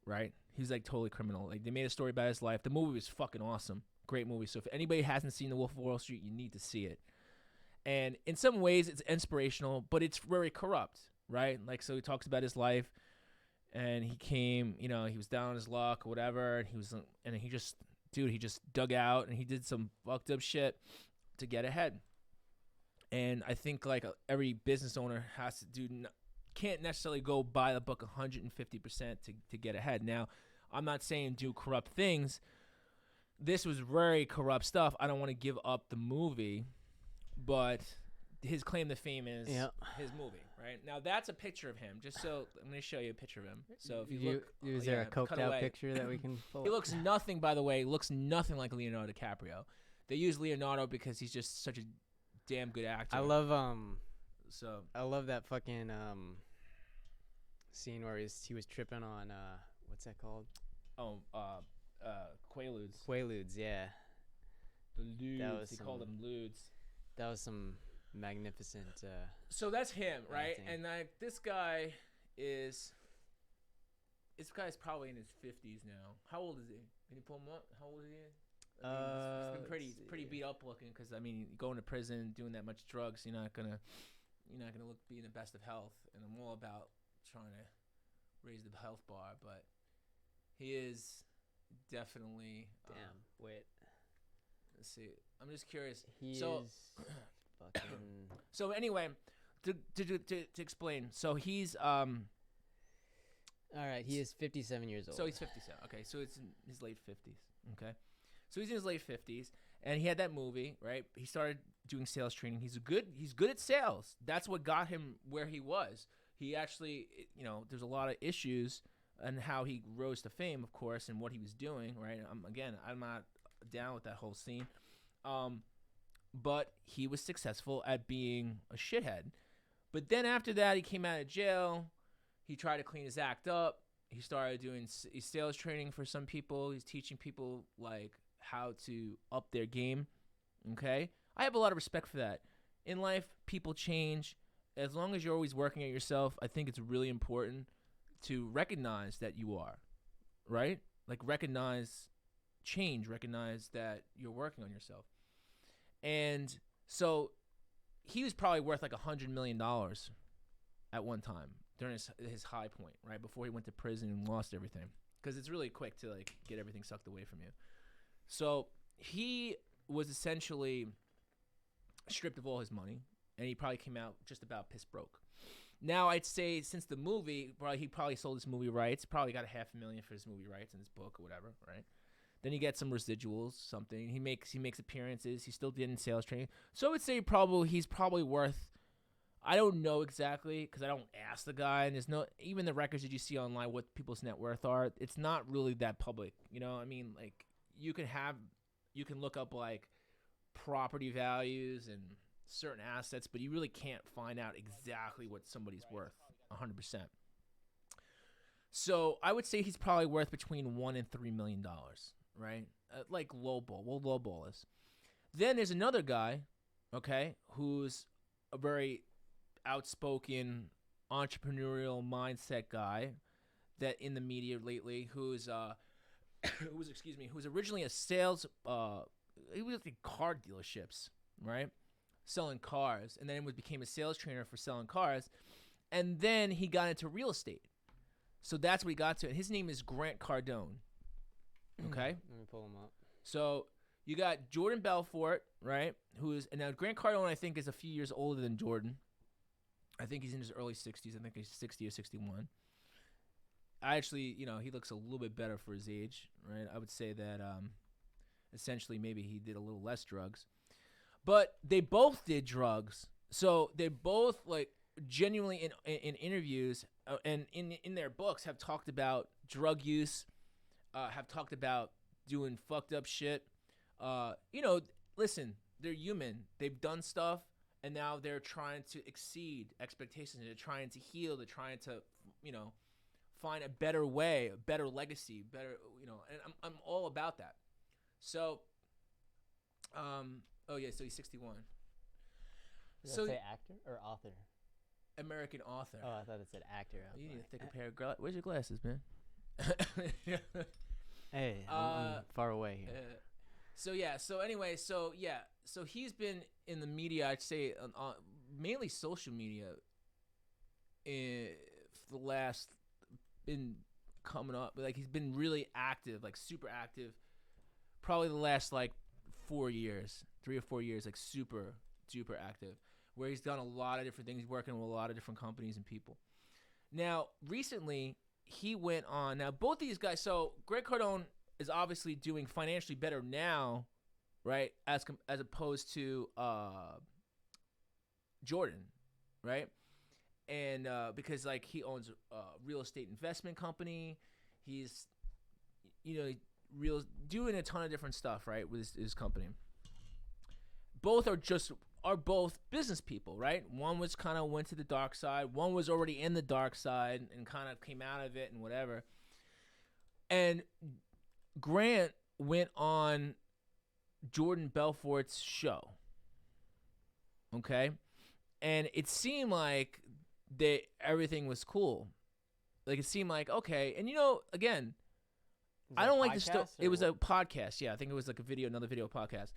right? He was like totally criminal. Like they made a story about his life. The movie was fucking awesome, great movie. So if anybody hasn't seen The Wolf of Wall Street, you need to see it. And in some ways, it's inspirational, but it's very corrupt, right? Like, so he talks about his life, and he came, he was down on his luck or whatever, and he just dude, he just dug out and he did some fucked up shit to get ahead. And I think like every business owner has to can't necessarily go by the book 150% to get ahead. Now, I'm not saying do corrupt things. This was very corrupt stuff. I don't want to give up the movie, but his claim to fame is his movie, right? Now, that's a picture of him. Just so I'm going to show you a picture of him. So if you look, is there a coked out picture that we can pull? He looks nothing, by the way, looks nothing like Leonardo DiCaprio. They use Leonardo because he's just such a damn good actor. I love that fucking scene where he was tripping on what's that called? Quaaludes. Quaaludes, yeah. The ludes. He called them ludes. That was some magnificent. So that's him, right? acting. And like this guy's probably in his 50s now. How old is he? Can you pull him up? How old is he? I mean, he's been pretty beat up looking because I mean, going to prison, doing that much drugs, you're not gonna be in the best of health. And I'm all about trying to raise the health bar, but he is definitely. Wait. Let's see. I'm just curious. He is fucking. So anyway, to explain, so he's All right, he is 57 years old. So he's 57. Okay, so it's in his late 50s. Okay, so he's in his late 50s, and he had that movie, right? He started doing sales training. He's good at sales. That's what got him where he was. He actually, there's a lot of issues and how he rose to fame, of course, and what he was doing, right? I'm not down with that whole scene, but he was successful at being a shithead. But then after that, he came out of jail. He tried to clean his act up. He started doing sales training for some people. He's teaching people like how to up their game. Okay, I have a lot of respect for that. In life, people change. As long as you're always working at yourself, I think it's really important to recognize that you are, right? Like recognize change, recognize that you're working on yourself. And so he was probably worth like $100 million at one time during his high point, right? Before he went to prison and lost everything. Because it's really quick to like get everything sucked away from you. So he was essentially stripped of all his money, and he probably came out just about piss broke. Now, I'd say since the movie, he probably sold his movie rights, probably got $500,000 for his movie rights in his book or whatever, right? Then he gets some residuals, something. He makes appearances. He still did in sales training. So I would say he's probably worth, I don't know exactly because I don't ask the guy, and there's no, even the records that you see online, what people's net worth are, it's not really that public. I mean, like you can look up like property values and certain assets, but you really can't find out exactly what somebody's worth 100%. So I would say he's probably worth between $1 and $3 million, right? Like lowball. We'll lowball this. Then there's another guy, okay, who's a very outspoken entrepreneurial mindset guy that in the media lately, who's originally a sales, he was at car dealerships, right? Selling cars, and then became a sales trainer for selling cars, and then he got into real estate. So that's what he got to. And his name is Grant Cardone. Okay? Let me pull him up. So you got Jordan Belfort, right? And now Grant Cardone, I think, is a few years older than Jordan. I think he's in his early 60s. I think he's 60 or 61. I actually, he looks a little bit better for his age, right? I would say that essentially maybe he did a little less drugs. But they both did drugs. So they both, like, genuinely in interviews and in their books have talked about drug use, have talked about doing fucked up shit. Listen, they're human. They've done stuff, and now they're trying to exceed expectations. They're trying to heal. They're trying to, find a better way, a better legacy, better, and I'm all about that. So, so he's 61. Does that say actor or author? American author. Oh, I thought it said actor. You need a thicker pair of glasses. Where's your glasses, man? Hey, I'm far away here. So he's been in the media, I'd say, mainly social media, for the last, been coming up. Like, he's been really active, like super active, probably the last like 4 years, 3 or 4 years, like super duper active, where he's done a lot of different things. He's working with a lot of different companies and people. Now, recently, he went on. Now, both these guys. So, Grant Cardone is obviously doing financially better now, right? As opposed to Jordan, right? And because like he owns a real estate investment company, he's doing a ton of different stuff, right, with his company. Both are both business people, right? One was kind of went to the dark side. One was already in the dark side and kind of came out of it and whatever. And Grant went on Jordan Belfort's show. Okay? And it seemed like everything was cool. Like it seemed like, okay. And again, I don't like the story. It was a podcast. Yeah, I think it was like another video podcast.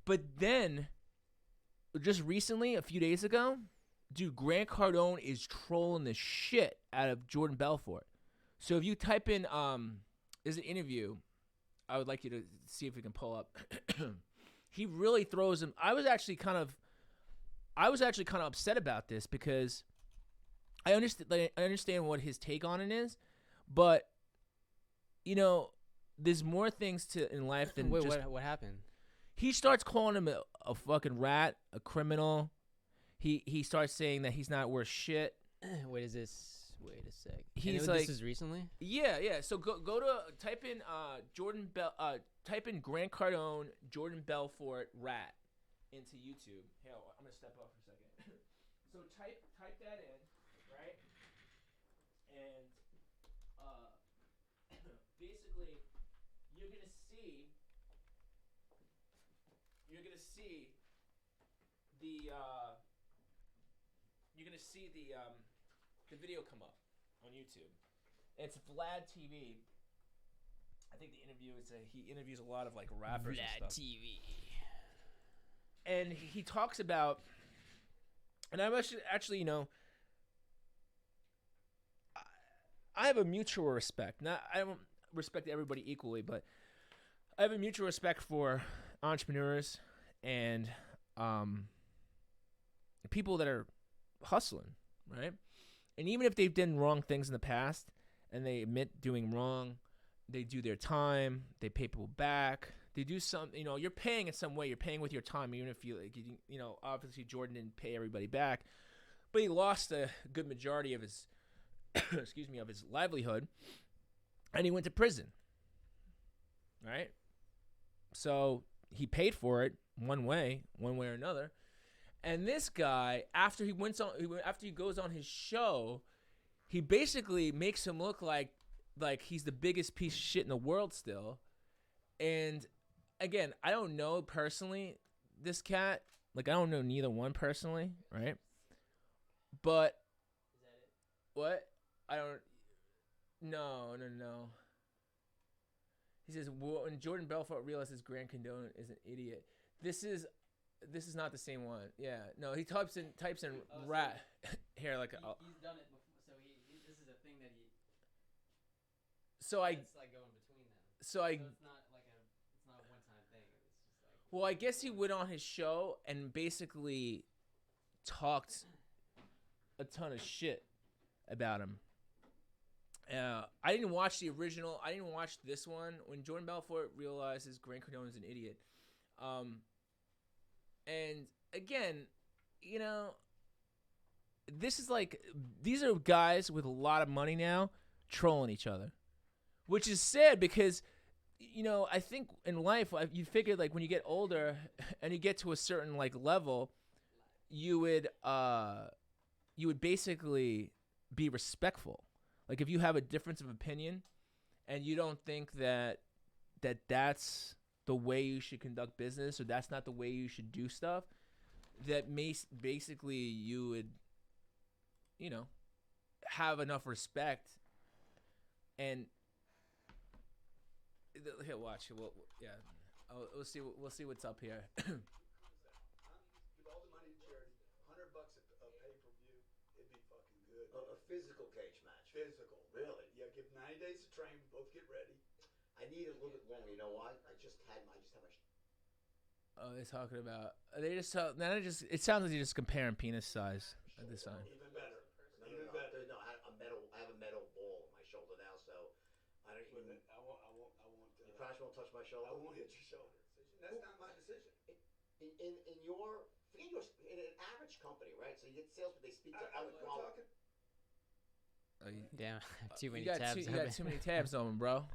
But then, just recently, a few days ago, dude, Grant Cardone is trolling the shit out of Jordan Belfort. So if you type in, there's an interview, I would like you to see if we can pull up. He really throws him. I was actually kind of upset about this because I understand what his take on it is, but there's more things in life than Wait, just. what happened? He starts calling him a fucking rat, a criminal. He starts saying that he's not worth shit. Wait a sec. He's like, this is recently? Yeah. So go to type in type in Grant Cardone, Jordan Belfort, rat into YouTube. Hell, I'm gonna step off for a second. So type that in, right? And basically you're gonna see the video come up on YouTube. And it's Vlad TV. I think the interview he interviews a lot of like rappers and stuff. Vlad TV. And he talks about, and I'm actually I have a mutual respect. I don't respect everybody equally, but I have a mutual respect for entrepreneurs and people that are hustling, right? And even if they've done wrong things in the past and they admit doing wrong, they do their time, they pay people back, they do some, you're paying in some way, you're paying with your time, even if obviously Jordan didn't pay everybody back, but he lost a good majority of his, of his livelihood, and he went to prison, right? So he paid for it one way or another. And this guy, after he goes on his show, he basically makes him look like he's the biggest piece of shit in the world still. And again, I don't know personally this cat. Like I don't know neither one personally, right? But is that it? What? I don't. No. He says, when Jordan Belfort realizes Grant Cardone is an idiot. This is not the same one. Yeah. No, he types in rat here like he's done it before, so this is a thing that he. So it's like going between them. So it's not it's not a one-time thing. It's just like. Well, I guess he went on his show and basically talked a ton of shit about him. I didn't watch the original. I didn't watch this one. When Jordan Belfort realizes Grant Cardone is an idiot. And again, this is like, these are guys with a lot of money now trolling each other, which is sad because, I think in life, you figure like when you get older and you get to a certain like level, you would basically be respectful. Like if you have a difference of opinion and you don't think that's the way you should conduct business or that's not the way you should do stuff, that basically you would, have enough respect. And here, watch. We'll see what's up here. Give all the money to charity. $100 a pay-per-view. It'd be fucking good. A physical cage match. Physical. Really? Yeah, give 90 days to train. We both get ready. I need it a little bit longer. You know why? I just had my. Oh, they're talking about. They just now. It sounds like you're just comparing penis size at this time. Even better. No, Even no, no, better. no. I have a metal ball on my shoulder now, so I don't even. I won't. You promise you won't touch my shoulder? I won't hit your shoulder. That's not my decision. In your forget your in an average company, right? So you get salespeople. They speak to We're unqualified. talking. Damn, too many You got tabs. you got too many tabs on him, bro.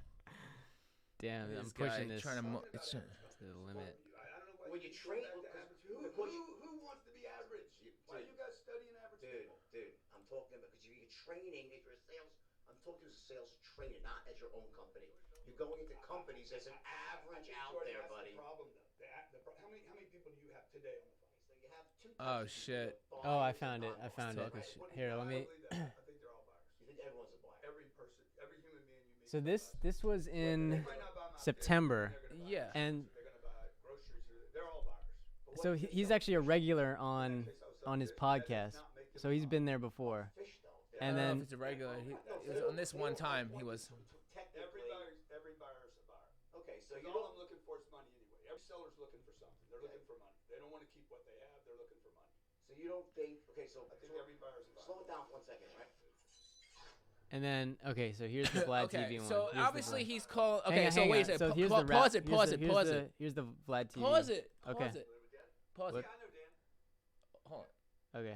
Damn, This I'm guy pushing this trying to to the limit. I don't know why When you keep train- going back to average. Who wants to be average? Why are you guys studying average people? Dude, I'm talking about because you're training. If you're a sales, I'm talking as a sales trainer, not as your own company. You're going into companies as an average out there, buddy. That's the problem, though. How many people do you have today on the phone? So you have two. Oh, types of people. shit. You have Oh, I buyers found and it. I non-buyers. found it. Talking shit. Here, let me. I think they're all buyers. You think everyone's a buyer? Every person, every human being you meet. So this was They in might not buy my September, they're gonna buy Yeah. groceries, and they're gonna buy groceries. They're all buyers. But so what if they he's sell actually a fish? regular In on that case, I was selling his fish. That does podcast. not make them So a he's buyer. been there before. Fish though. And I don't know then- if it's a regular. No, On this one time, he was. Technically. Every buyer's a buyer. Okay, so Because you all don't. I'm looking for is money anyway. Every seller's looking for something. They're looking for money. They don't want to keep what they have. They're looking for money. So you don't think. Okay, so I think every buyer's a buyer. slow it down for 1 second, right? And then okay, so here's the Vlad Okay, TV one. so Here's the obviously Vlad. he's called. Hang Okay, on, so hang wait on. a second. So here's the Pause it. here's Pause the- it. here's Pause the- it. Here's the Vlad TV. Pause it. Okay. Pause it. Pause What? it. Yeah, I know, Dan. Hold Okay.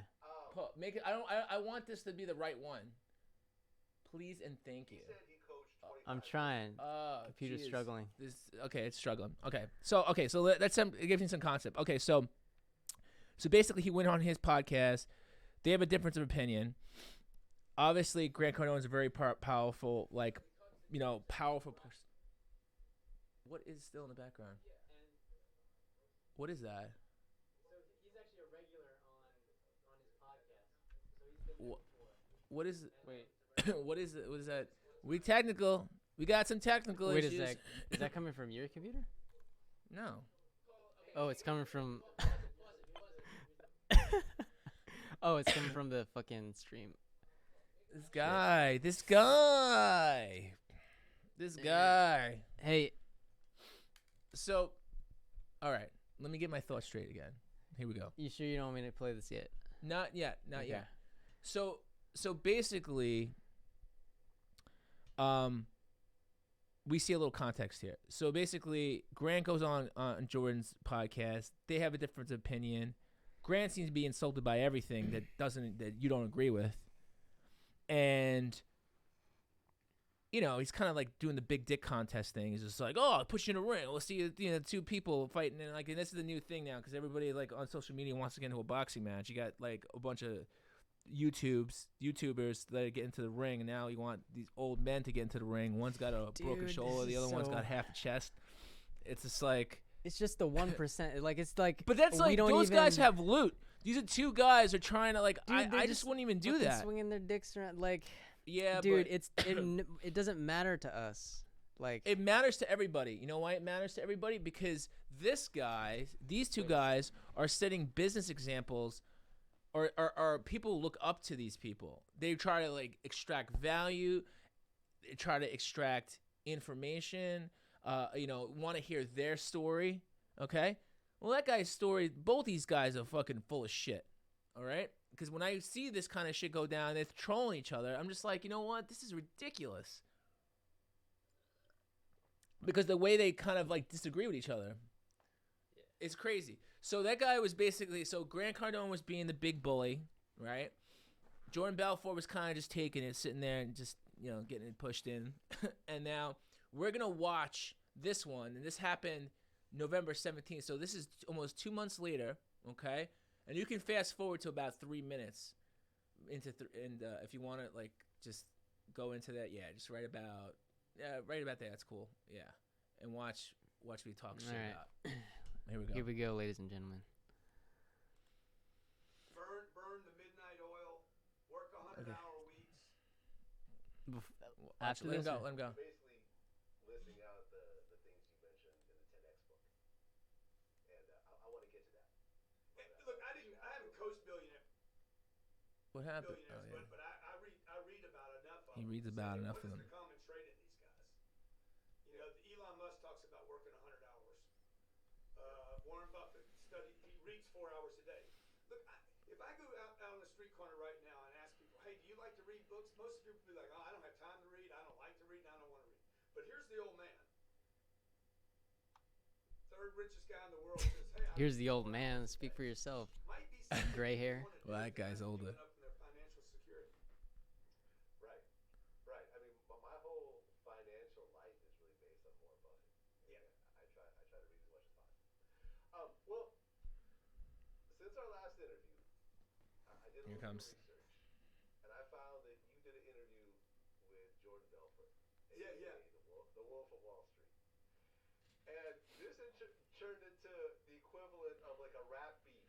on. Make it. I want this to be the right one. Please and thank you. I'm trying. Computer's geez. struggling. Okay, it's struggling. Okay, so that's give me some concept. Okay, so basically he went on his podcast. They have a difference of opinion. Obviously, Grant Cardone is a very powerful, powerful person. What is still in the background? What is that? So he's actually a regular on his podcast. So he's been What is? Wait. What is it? What is that? We got some technical Wait, issues. is that coming from your computer? No. Oh, it's coming from. Oh, it's coming from the fucking stream. This guy. Hey, So, all right. Let me get my thoughts straight again. Here we go. you sure you don't want me to play this yet? Not yet. Not Okay. yet. So basically, we see a little context here. So basically, Grant goes on Jordan's podcast. They have a difference of opinion. Grant seems to be insulted by everything that you don't agree with, and he's kind of like doing the big dick contest thing. He's just like, oh, I'll put you in a ring. We'll see two people fighting, and and this is the new thing now because everybody on social media wants to get into a boxing match. You got a bunch of YouTubers that get into the ring, and now you want these old men to get into the ring. One's got a broken Dude, shoulder, this the is other one's so- got half a chest. It's just like, It's just the 1%. Like it's like. but that's we like don't those guys even- have loot. These are two guys are trying to Dude, I they're just wouldn't even do fucking that. Swinging their dicks around, like. Yeah, Dude, but it doesn't matter to us. Like. it matters to everybody. You know why it matters to everybody? Because these two guys are setting business examples, or people look up to these people. They try to extract value, they try to extract information. Want to hear their story. Okay, well that guy's story. Both these guys are fucking full of shit. All right, because when I see this kind of shit go down, they're trolling each other. I'm just like, you know what? This is ridiculous. Because the way they kind of disagree with each other, it's crazy. So that guy was basically, Grant Cardone was being the big bully, right? Jordan Belfort was kind of just taking it, sitting there and just getting it pushed in. And now we're gonna watch this one, and this happened November 17th. So this is almost 2 months later, okay? And you can fast forward to about 3 minutes into, and if you want to just go into that, just right about there. That's cool. Yeah, and watch me talk shit All right. about. Here we go. Here we go, ladies and gentlemen. Burn the midnight oil. Work 100-hour weeks. Watch After it. Let him this, go. or- Let him go. Basically listing out the things you mentioned in the 10X book. And I want to get to that. Look, I haven't coached billionaires, What happened? Oh, yeah. but I read about enough of He them. reads about enough of What them. is the common trait in these guys? Warren Buffett he reads 4 hours a day. Look, if I go out on the street corner right now and ask people, hey, do you like to read books? Most people will be like, oh, I don't have time to read. I don't like to read. And I don't want to read. But here's the old man. Third richest guy in the world says, hey, Here's the old man. Speak for yourself. might be something Gray people hair. wanna do Well, that if they're guy's not older. giving up their financial security. Right. Right. I mean, my whole financial life is really based on Warren Buffett. Yeah. I try to read as much as possible. Well, since our last interview, I did a Here little comes. bit of research, and I found that you did an interview with Jordan Belfort. Yeah, aka yeah. the Wolf of Wall Street. And this turned into the equivalent of like a rap beef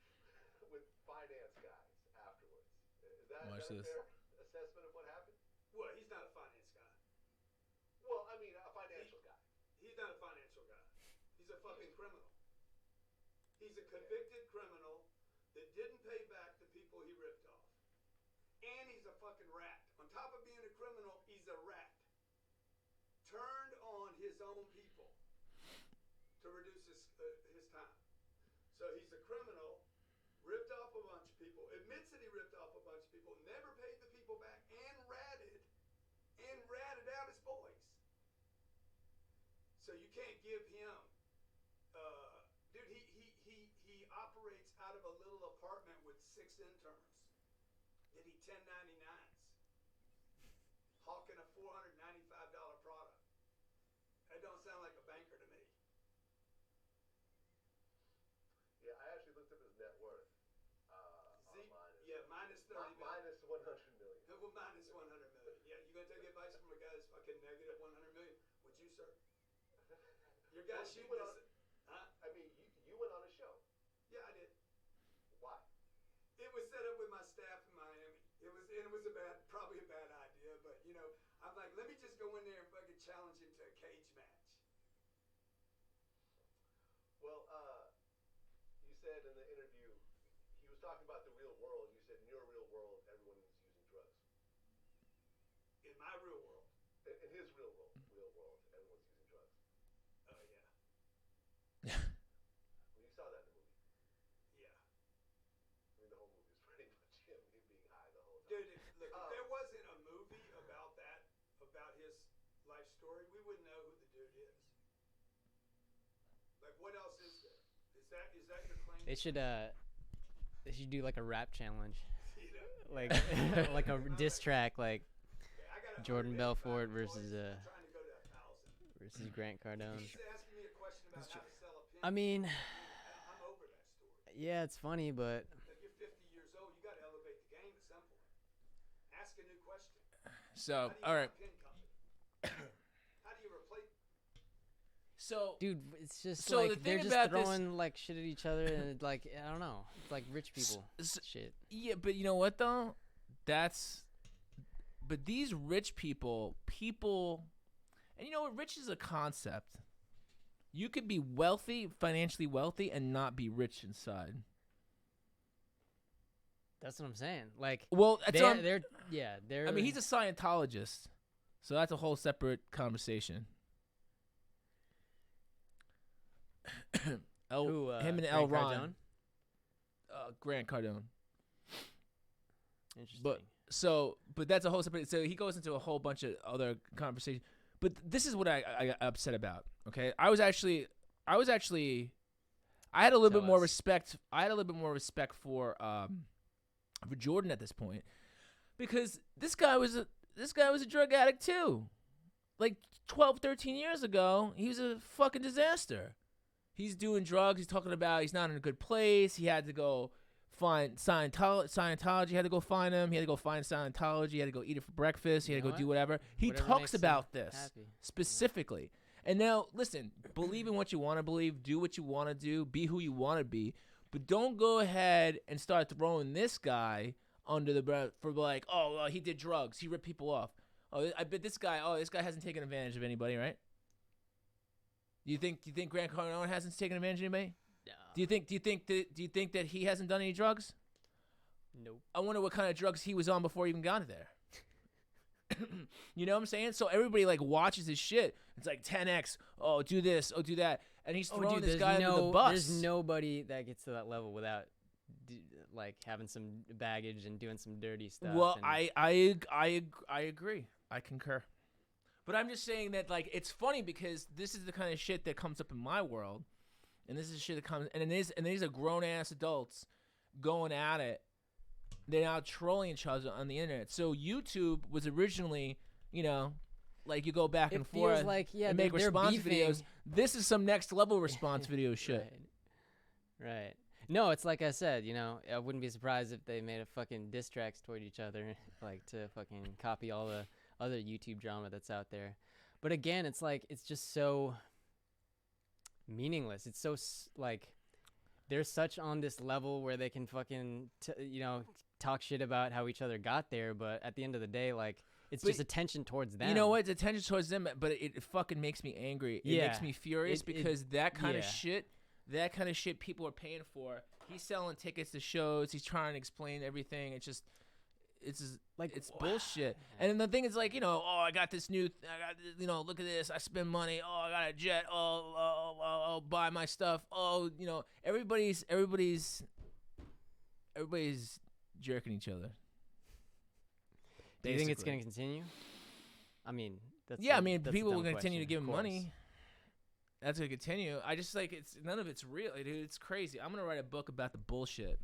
with finance guys afterwards. Is that Watch a this. fair assessment of what happened? Well, he's not a finance guy. Well, I mean, a financial guy. He's not a financial guy. He's a fucking criminal. He's a convicted criminal that didn't pay back the people he ripped off. And he's a fucking rat. On top of being a criminal, he's a rat. Turned on his own people to reduce his time. So he's a criminal, ripped off a bunch of people, admits that he ripped off a bunch of people, never paid the people back, and ratted out his boys. So you can't give him, dude. He operates out of a little apartment with 6 interns. That he 1099s, hawking a $495 product. That don't sound like a banker to me. Yeah, I actually looked up his net worth online. Yeah, minus 30 million. Minus 100 million. Well, minus 100 million. Yeah, you gonna take advice from a guy that's fucking negative 100 million? Would you, sir? Your guy Well, shooting you went this. Huh? I mean, you went on a show. Yeah, I did. Why? It was set up with my staff in Miami. It was probably a bad idea, but you know, I'm like, let me just go in there and fucking challenge him to a cage match. Well, you said in the interview, he was talking about the real world. You said in your real world, everyone is using drugs. In my real world. In his real world, everyone's using drugs. Oh yeah. Well, you saw that in the movie. Yeah. I mean, the whole movie is pretty much him being high the whole time. Dude, look, if there wasn't a movie about that, about his life story, we wouldn't know who the dude is. Like, what else is there? Is that your claim? They should do like a rap challenge, You know? like like a diss track, like Okay, I got Jordan 185 Belfort employees. versus I'm trying to go to 1,000. versus Grant Cardone. He's asking me a question about how to sell a pin. I mean, I'm over that story. yeah, it's funny, but Like, you're 50 years old. You got to elevate the game at some point. Ask a new question. So, How do you all run right. a pin company? How do you replace? So, dude, it's just So the like they're thing just about this- throwing like shit at each other, and like I don't know, it's like rich people shit. yeah, but you know what though? But these rich people, and you know what? Rich is a concept. You could be wealthy, financially wealthy, and not be rich inside. That's what I'm saying. Like, Well, that's what I'm- they're. I mean, he's a Scientologist, so that's a whole separate conversation. who, him and Grant L. Ron, Cardone? Grant Cardone. Interesting. But that's a whole separate. So he goes into a whole bunch of other conversations. But this is what I got upset about. Okay, I had a little Tell bit more us. respect. I had a little bit more respect for Jordan at this point, because this guy was a drug addict too. Like 12, 13 years ago, he was a fucking disaster. He's doing drugs. He's talking about he's not in a good place. He had to go find Scientology. He had to go find him. He had to go find Scientology. He had to go eat it for breakfast. He had to You go know do what? whatever. He Whatever talks makes him about this happy. specifically. And now, listen, believe in what you want to believe. Do what you want to do. Be who you want to be. But don't go ahead and start throwing this guy under the breath for like, oh, he did drugs. He ripped people off. Oh, I bet this guy hasn't taken advantage of anybody, right? Do you think Grant Cardone hasn't taken advantage of anybody? No. Do you think that he hasn't done any drugs? Nope. I wonder what kind of drugs he was on before he even got there. You know what I'm saying? So everybody like watches his shit. It's like 10x. Oh, do this. Oh, do that. And he's throwing this guy under the bus. There's nobody that gets to that level without like having some baggage and doing some dirty stuff. Well, and I agree. I concur. But I'm just saying that like it's funny because this is the kind of shit that comes up in my world, and this is shit that comes and these are grown ass adults going at it. They're now trolling each other on the internet. So YouTube was originally, you know, like you go back it and feels forth like and make they're response beefing. videos. This is some next level response video shit. Right. No, it's like I said, you know, I wouldn't be surprised if they made a fucking diss tracks toward each other, like to fucking copy all the other YouTube drama that's out there. But again, it's like, it's just so meaningless. It's so, like, they're such on this level where they can fucking, you know, talk shit about how each other got there. But at the end of the day, like, it's just attention towards them. You know what? It's attention towards them, but it fucking makes me angry. It makes me furious because that kind of shit, people are paying for. He's selling tickets to shows. He's trying to explain everything. It's just like it's bullshit. And then the thing is like, you know, I got this new, you know, look at this. I spend money. I got a jet. I'll buy my stuff. You know, everybody's jerking each other. Do you think it's going to continue? I mean, that's people will continue to give him course. money. That's gonna continue. I just like none of it's real, dude. It's crazy. I'm gonna write a book about the bullshit.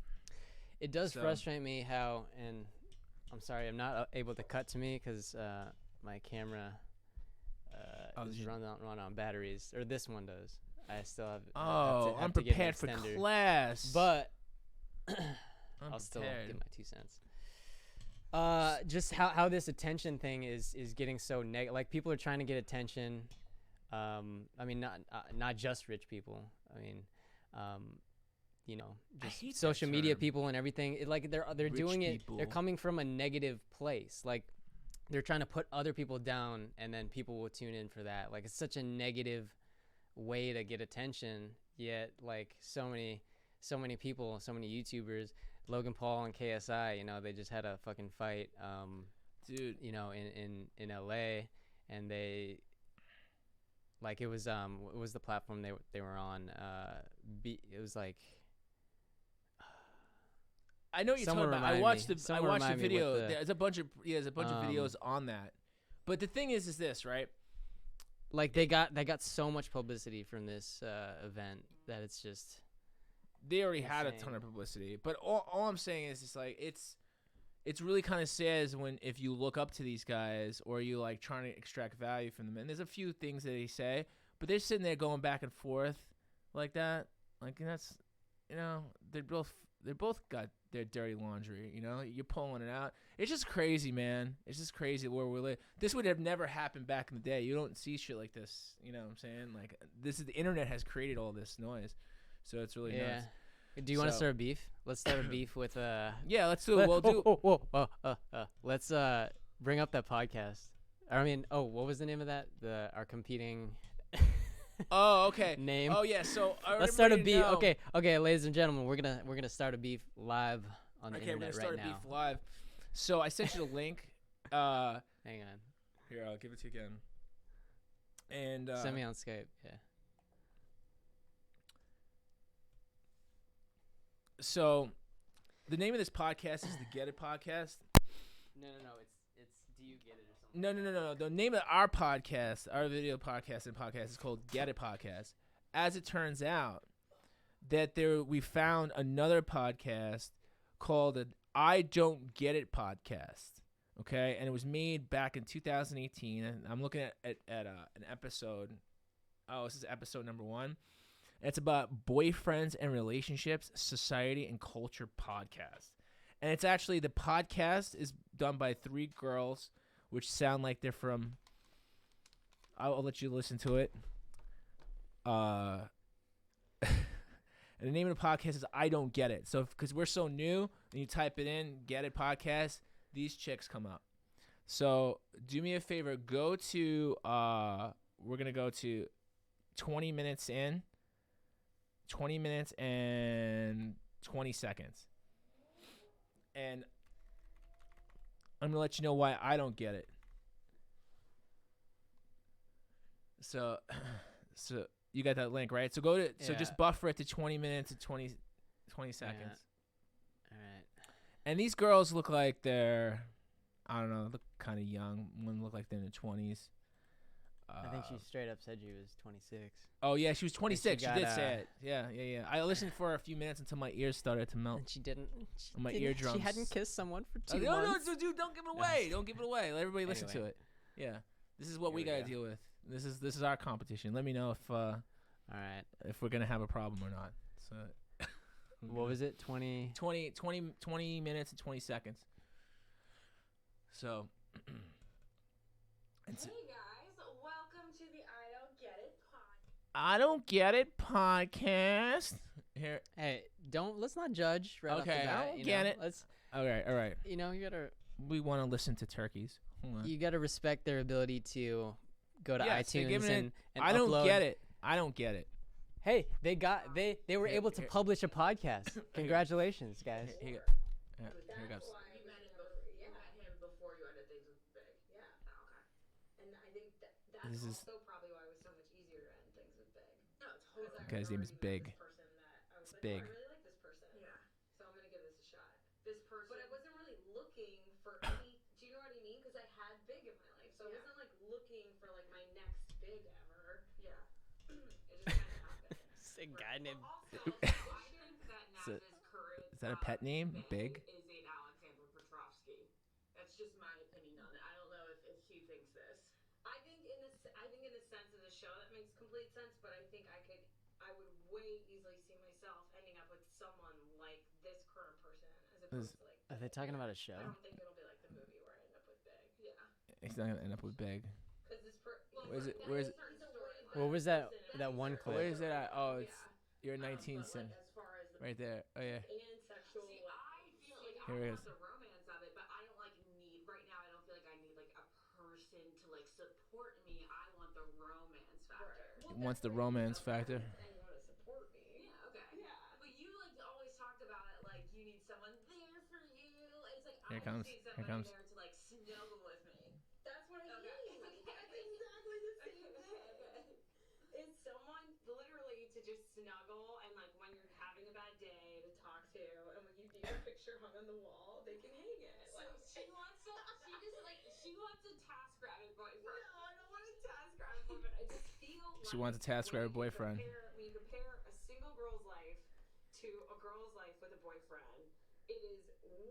It does frustrate me how, and I'm sorry, I'm not able to cut to me because my camera is run on batteries, or this one does. I still have. I'm prepared for class, but I'll still give my 2 cents. Just how this attention thing is getting so negative. Like people are trying to get attention. I mean, not just rich people. I mean, you know, just social media people and everything. Like they're rich doing people. They're coming from a negative place. Like they're trying to put other people down, and then people will tune in for that. Like it's such a negative way to get attention. Yet, like so many people, so many YouTubers, Logan Paul and KSI. You know, they just had a fucking fight. Dude, you know, in LA, and they. Like it was the platform they were on. It was like I know what you're talking about. I watched the video. There's a bunch of videos on that. But the thing is this, right? Like they got so much publicity from this event that it's just they already had a ton of publicity. But all I'm saying is it's like it's really kind of sad if you look up to these guys or you like trying to extract value from them. And there's a few things that they say, but they're sitting there going back and forth like that. Like that's, you know, they're both got their dirty laundry. You know, you're pulling it out. It's just crazy, man. It's just crazy where we live. This would have never happened back in the day. You don't see shit like this. You know what I'm saying? Like the internet has created all this noise, so it's really nuts. Do you want to start a beef? Let's start a beef with Yeah, let's do it. Let's bring up that podcast. I mean, what was the name of that? Our competing Oh, okay. name. Oh yeah, so let's start a beef. Know. Okay, ladies and gentlemen, we're gonna start a beef live on the internet right now. Okay, we're gonna start a beef live. So I sent you the link. Hang on. Here, I'll give it to you again. And send me on Skype. Yeah. So, the name of this podcast is the Get It Podcast. No. It's Do You Get It or something? No. The name of our podcast, our video podcast and podcast, is called Get It Podcast. As it turns out, that we found another podcast called the I Don't Get It Podcast. Okay, and it was made back in 2018. And I'm looking at an episode. Oh, this is episode number 1. It's about boyfriends and relationships, society, and culture podcast. And it's actually, the podcast is done by 3 girls, which sound like they're from, I'll let you listen to it. And the name of the podcast is I Don't Get It. So, because we're so new, when you type it in, Get It Podcast, these chicks come up. So, do me a favor, we're going to go to 20 minutes in. 20 minutes and 20 seconds. And I'm going to let you know why I don't get it. So, so you got that link, right? So go to so Yeah. just buffer it to 20 minutes and 20 seconds. All right. And these girls look like they're, I don't know, look kind of young. One look like they're in their 20s. I think she straight up said she was 26. Oh yeah, she was 26. She got, did say it. Yeah. I listened for a few minutes until my ears started to melt. And she didn't. My She eardrums. hadn't kissed someone for Oh, 2 no, months. dude, don't give it away. Don't give it away. Let everybody listen to Anyway. it. Yeah, this is what Here we we gotta go. deal with. This is our competition. Let me know All right. if we're gonna have a problem or not. So, What was it? 20. 20 minutes and 20 seconds. So, it's, Hey guys, welcome to the I Don't Get It podcast. I don't get it podcast. Here, Hey, let's not judge right off the Okay, I bat, don't you get know? it. Let's, all right. you know, you We want to listen to turkeys. Hold on. gotta respect their ability to go to Yes, they're iTunes giving and I don't upload. get it. I don't get it. Hey, they were Here- able to here- publish a podcast. Congratulations, guys. Here it goes. Why you met him before you ended things with Big. Yeah. Oh, okay. And I think that's This is- also probably why it was so much easier to end things with Big. No, totally. The guy's name is Big. This person that I was It's like, Big. oh, I really like this person. Yeah. So I'm gonna give this a shot. This person. But I wasn't really looking for any. Do you know what I mean? Because I had Big in my life, so I wasn't like looking for like my next Big ever. Yeah. It just kind of happened. A guy named. Also, I think that So- Naz's current Is that a pet name? Big? is an Alexander Petrovsky. That's just my opinion on it. I don't know if he thinks this. I think in the sense of the show that makes complete sense, but I think I would way easily see myself ending up with someone like this current person as opposed to like. Are they talking about a show? I don't think it'll be like the movie where I end up with Big. Yeah. It's not gonna end up with Big. Because this Where's it? What was that one clip? Where is it at? Oh, it's you're But, 19 like, cent. as far as the Right there. Oh yeah. and sexual. See, I feel like Here it I is. want the romance of it, but I don't like need right now. I don't feel like I need like a person to like support me. I want the romance factor. He wants the romance factor. And you want to support me? Yeah. Okay. Yeah. But you like always talked about it like you need someone there for you. It's like Here I comes. just need Here somebody comes. there to like snuggle with me. That's what I need. That's exactly the same thing. It's someone literally to just snuggle and like when you're having a bad day to talk to, and when you need a picture hung on the wall, they can hang it. So she wants a task rabbit boyfriend. No, I don't want a task rabbit boyfriend. I just feel She wants a task rabbit boyfriend. When you compare a single girl's life to a girl's life with a boyfriend, it is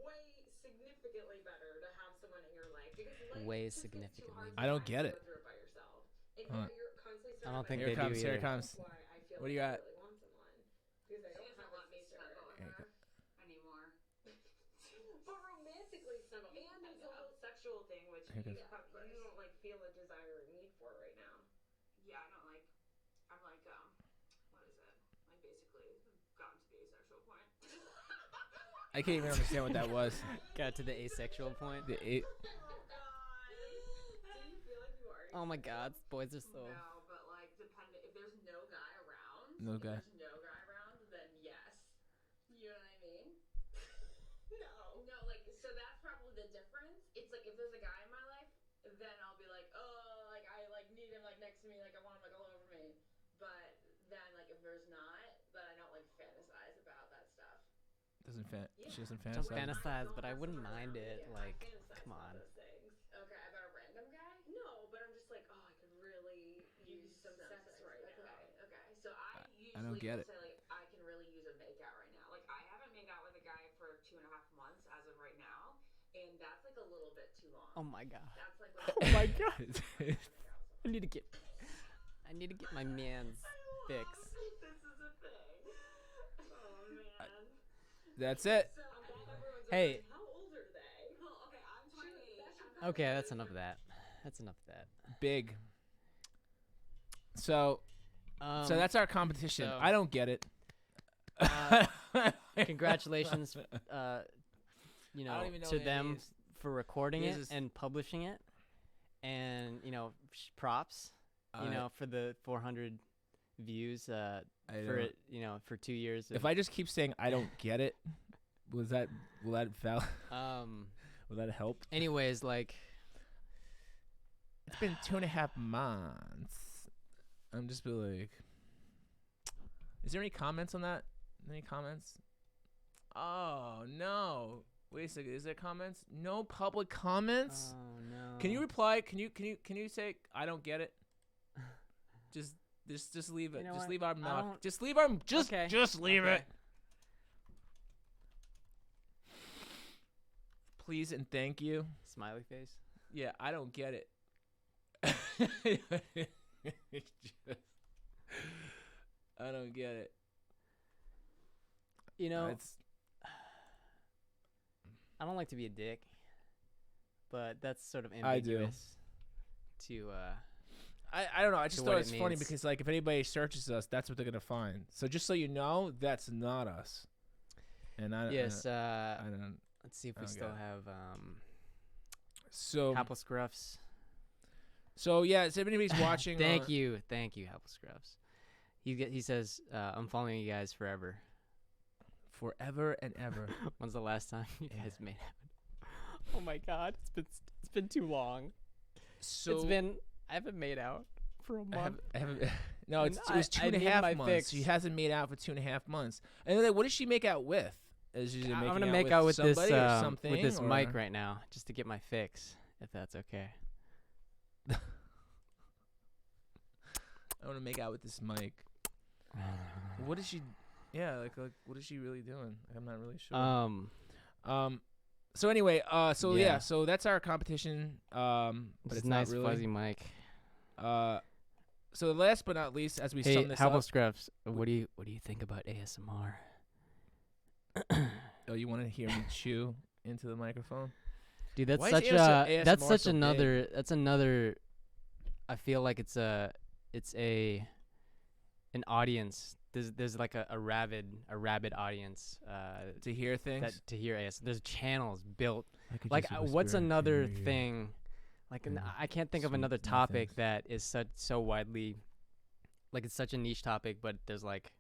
way significantly better to have someone in your life because life Way just gets too significantly hard I don't sometimes get to it. go through by yourself. And Hold on. you're constantly I don't think Here they it comes. do Here either. it comes. That's why I feel What do like you I got? really want someone because I don't have a sister. Here you go. Anymore. But romantically snuggle, and there's a whole sexual thing which Here you, goes. you don't like feel a desire or need for right now. Yeah, I don't like. I'm like what is it? Like basically gotten to the asexual point. I can't even understand what that was. Got to the asexual point. The Oh God. Do you feel like you are? Oh my God, boys are so. No, but like dependent if there's no guy around. No if guy. There's no guy around, then yes. You know what I mean? No. No, like so that's probably the difference. It's like if there's a guy in my life, then I'll be like, oh, like I like need him like next to me, like I want him like all over me. But then like if there's not, then I don't like fantasize about that stuff. She doesn't Don't fantasize. fantasize, but I wouldn't mind it. Yeah, Like, I fantasize come about on. those things. Okay, about a random guy? No, but I'm just like, oh, I could really use some sex right now. Okay. So I usually don't get will it. say like I can really use a makeout right now. Like I haven't made out with a guy for 2.5 months as of right now, and that's like a little bit too long. Oh my God. That's like Oh my God. I need to get my man's fix. This is a thing. Oh man. That's it. So everyone's Hey. like, how old are they? Well, okay, I'm 28. Okay, that's enough of that. Big. So that's our competition. so- I don't get it. Congratulations, you I know, don't even know to what it them means. for recording This it is- and publishing it, and props, for the 400 views I for don't- it, for 2 years. If I just keep saying I don't get it, will that will that help? anyways, like It's been 2.5 months. I'm just be like, is there any comments on that? Any comments? Oh no! Wait a second. Is there comments? No public comments. Oh no. Can you reply? Can you say I don't get it? Just leave it. You know Just what? leave our I mouth. don't- Just leave our. Okay. Just leave Okay. it. Please and thank you. Smiley face. Yeah, I don't get it. I don't get it. You know, It's I don't like to be a dick, but that's sort of I do. ambiguous. To I don't know. I just to thought what it's it funny means. because like if anybody searches us, that's what they're gonna find. So just so you know, that's not us. And I yes. I don't. Let's see if we I don't still get it. have So Apple Scruffs. so yeah. So if anybody's watching, Thank you, Apple Scruffs. He says, I'm following you guys forever. forever and ever. When's the last time you Yeah. guys made out? Oh my God, it's been too long. So I haven't made out for a I month. haven't. No, And it was I 2.5 need my months. fix. She hasn't made out for 2.5 months. And then, like, what does she make out with? Is she I'm making gonna make out with this somebody or something, with this or- mic right now, just to get my fix, if that's okay. I want to make out with this mic. What is she? Yeah, like what is she really doing? I'm not really sure. So anyway, so Yeah. yeah, so that's our competition. But This it's nice not really. fuzzy mic. So last but not least, as we Hey, sum this Apple up, Scruffs, what do you think about ASMR? oh, you want to hear me chew into the microphone? Dude, that's Why is such ASMR that's such so big? another I feel like it's an audience. There's like a rabid audience To hear things. that to hear AS. There's channels built. I could Like just what's whisper in another your ear. thing? Like and I can't think of sweet another topic nothings. that is so widely, like it's such a niche topic, but there's like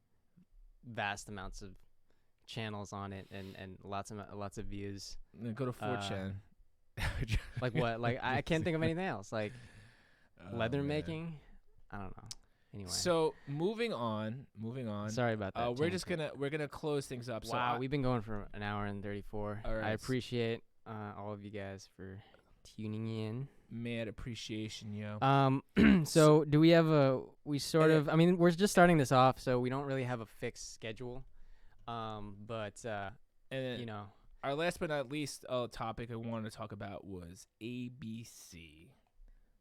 vast amounts of channels on it and lots of views. Then go to 4chan. Like what? Like I can't think of anything else. Like Oh, leather man. making. I don't know. Anyway, So moving on. sorry about that. We're just tangent. we're gonna close things up. So Wow, we've been going for an hour and 34. All right. I appreciate all of you guys for tuning in. mad appreciation, yo. So do we have we sort And of, I mean, we're just starting this off, so we don't really have a fixed schedule. But and then you know, our last but not least topic I wanted to talk about was ABC.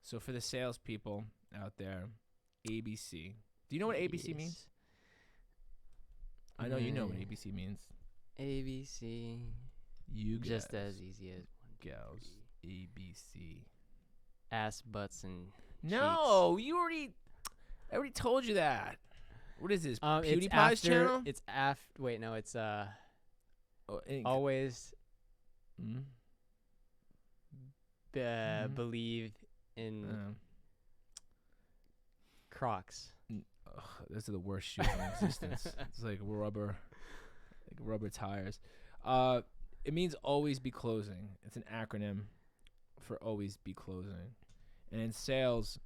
So for the salespeople out there, ABC. Do you know what ABC means? I know you know what Mm. ABC means. ABC. You Just guys, as easy as gals. ABC. ass, butts, and No, I already told you that. What is this? it's PewDiePie's after, channel? It's after. Wait, no, it's Oh, always mm, believe in Crocs. ugh, those are the worst shoes in existence. It's like rubber tires. It means always be closing. It's an acronym for always be closing. And in sales,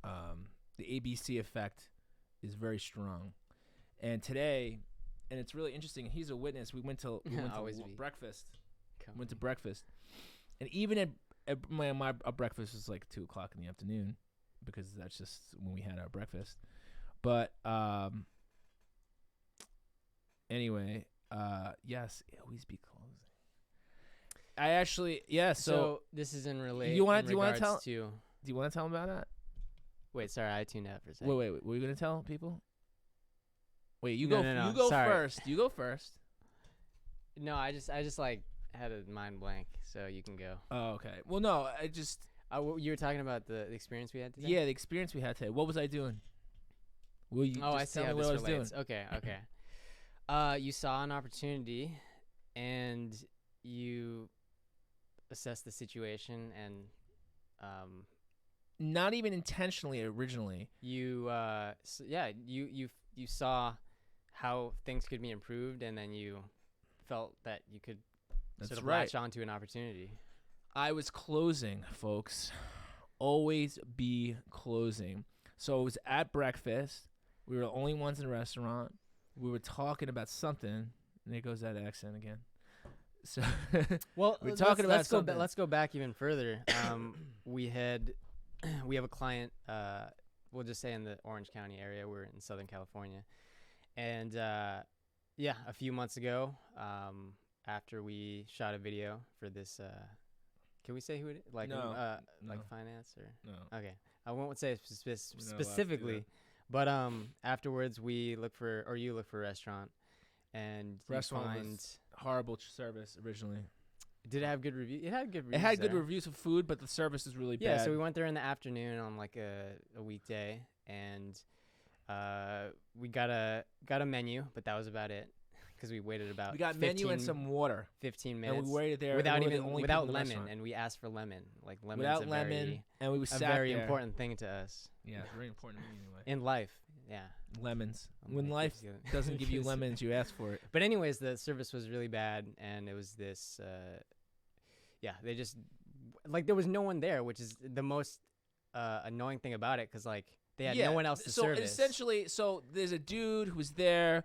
the ABC effect is very strong. And today, and it's really interesting. He's a witness. We went to Always be. breakfast. Come Went to breakfast, and even at my breakfast was like 2:00 in the afternoon, because that's just when we had our breakfast. But anyway, yes, always be closing. I actually So, this is in do you relation. want to regards tell? to? Do you want to tell them about that? Wait, sorry, I tuned out for a second. Wait. Were you gonna tell people? Wait, you No, go. no, no, You go sorry. first. You go first. No, I just like had a mind blank, so you can go. Oh, okay. Well, no, I just You were talking about the experience we had today. the experience we had today. What was I doing? Will you Oh, I just see tell how me what this I was doing? relates. Okay. You saw an opportunity, and you assessed the situation, and Not even intentionally originally. you you saw how things could be improved, and then you felt that you could That's sort of right. latch onto an opportunity. I was closing, folks. Always be closing. So it was at breakfast. We were the only ones in the restaurant. We were talking about something, and there goes that accent again. So Well, we're talking about let's go. something. Let's go back even further. We have a client. We'll just say in the Orange County area. We're in Southern California, and yeah, a few months ago, after we shot a video for this. Can we say who it is? Like, No. like No. finance or? No. Okay, I won't say We're not allowed to do specifically, that. but afterwards we look for, or you look for a restaurant, and you Restaurant find. was horrible service originally. Did it have good reviews? It had good reviews. It had good there. reviews of food, but the service was really Yeah, bad. so we went there in the afternoon on like a weekday, and we got a menu, but that was about it, because we waited about. We got 15, menu and some water, 15 minutes. and we waited there without and we were the even only without people in the lemon, restaurant. and we asked for lemon. Like lemon's Without a lemon, and we a sat very there. important thing to us Yeah, it's very important to me anyway. in life. Yeah. Lemons. I'm When like, life keeps getting- doesn't give you keeps- lemons, you ask for it. But anyways, the service was really bad, and it was this. Yeah, they just like there was no one there, which is the most annoying thing about it, because like they had no one else to so service. essentially, so there's a dude who was there.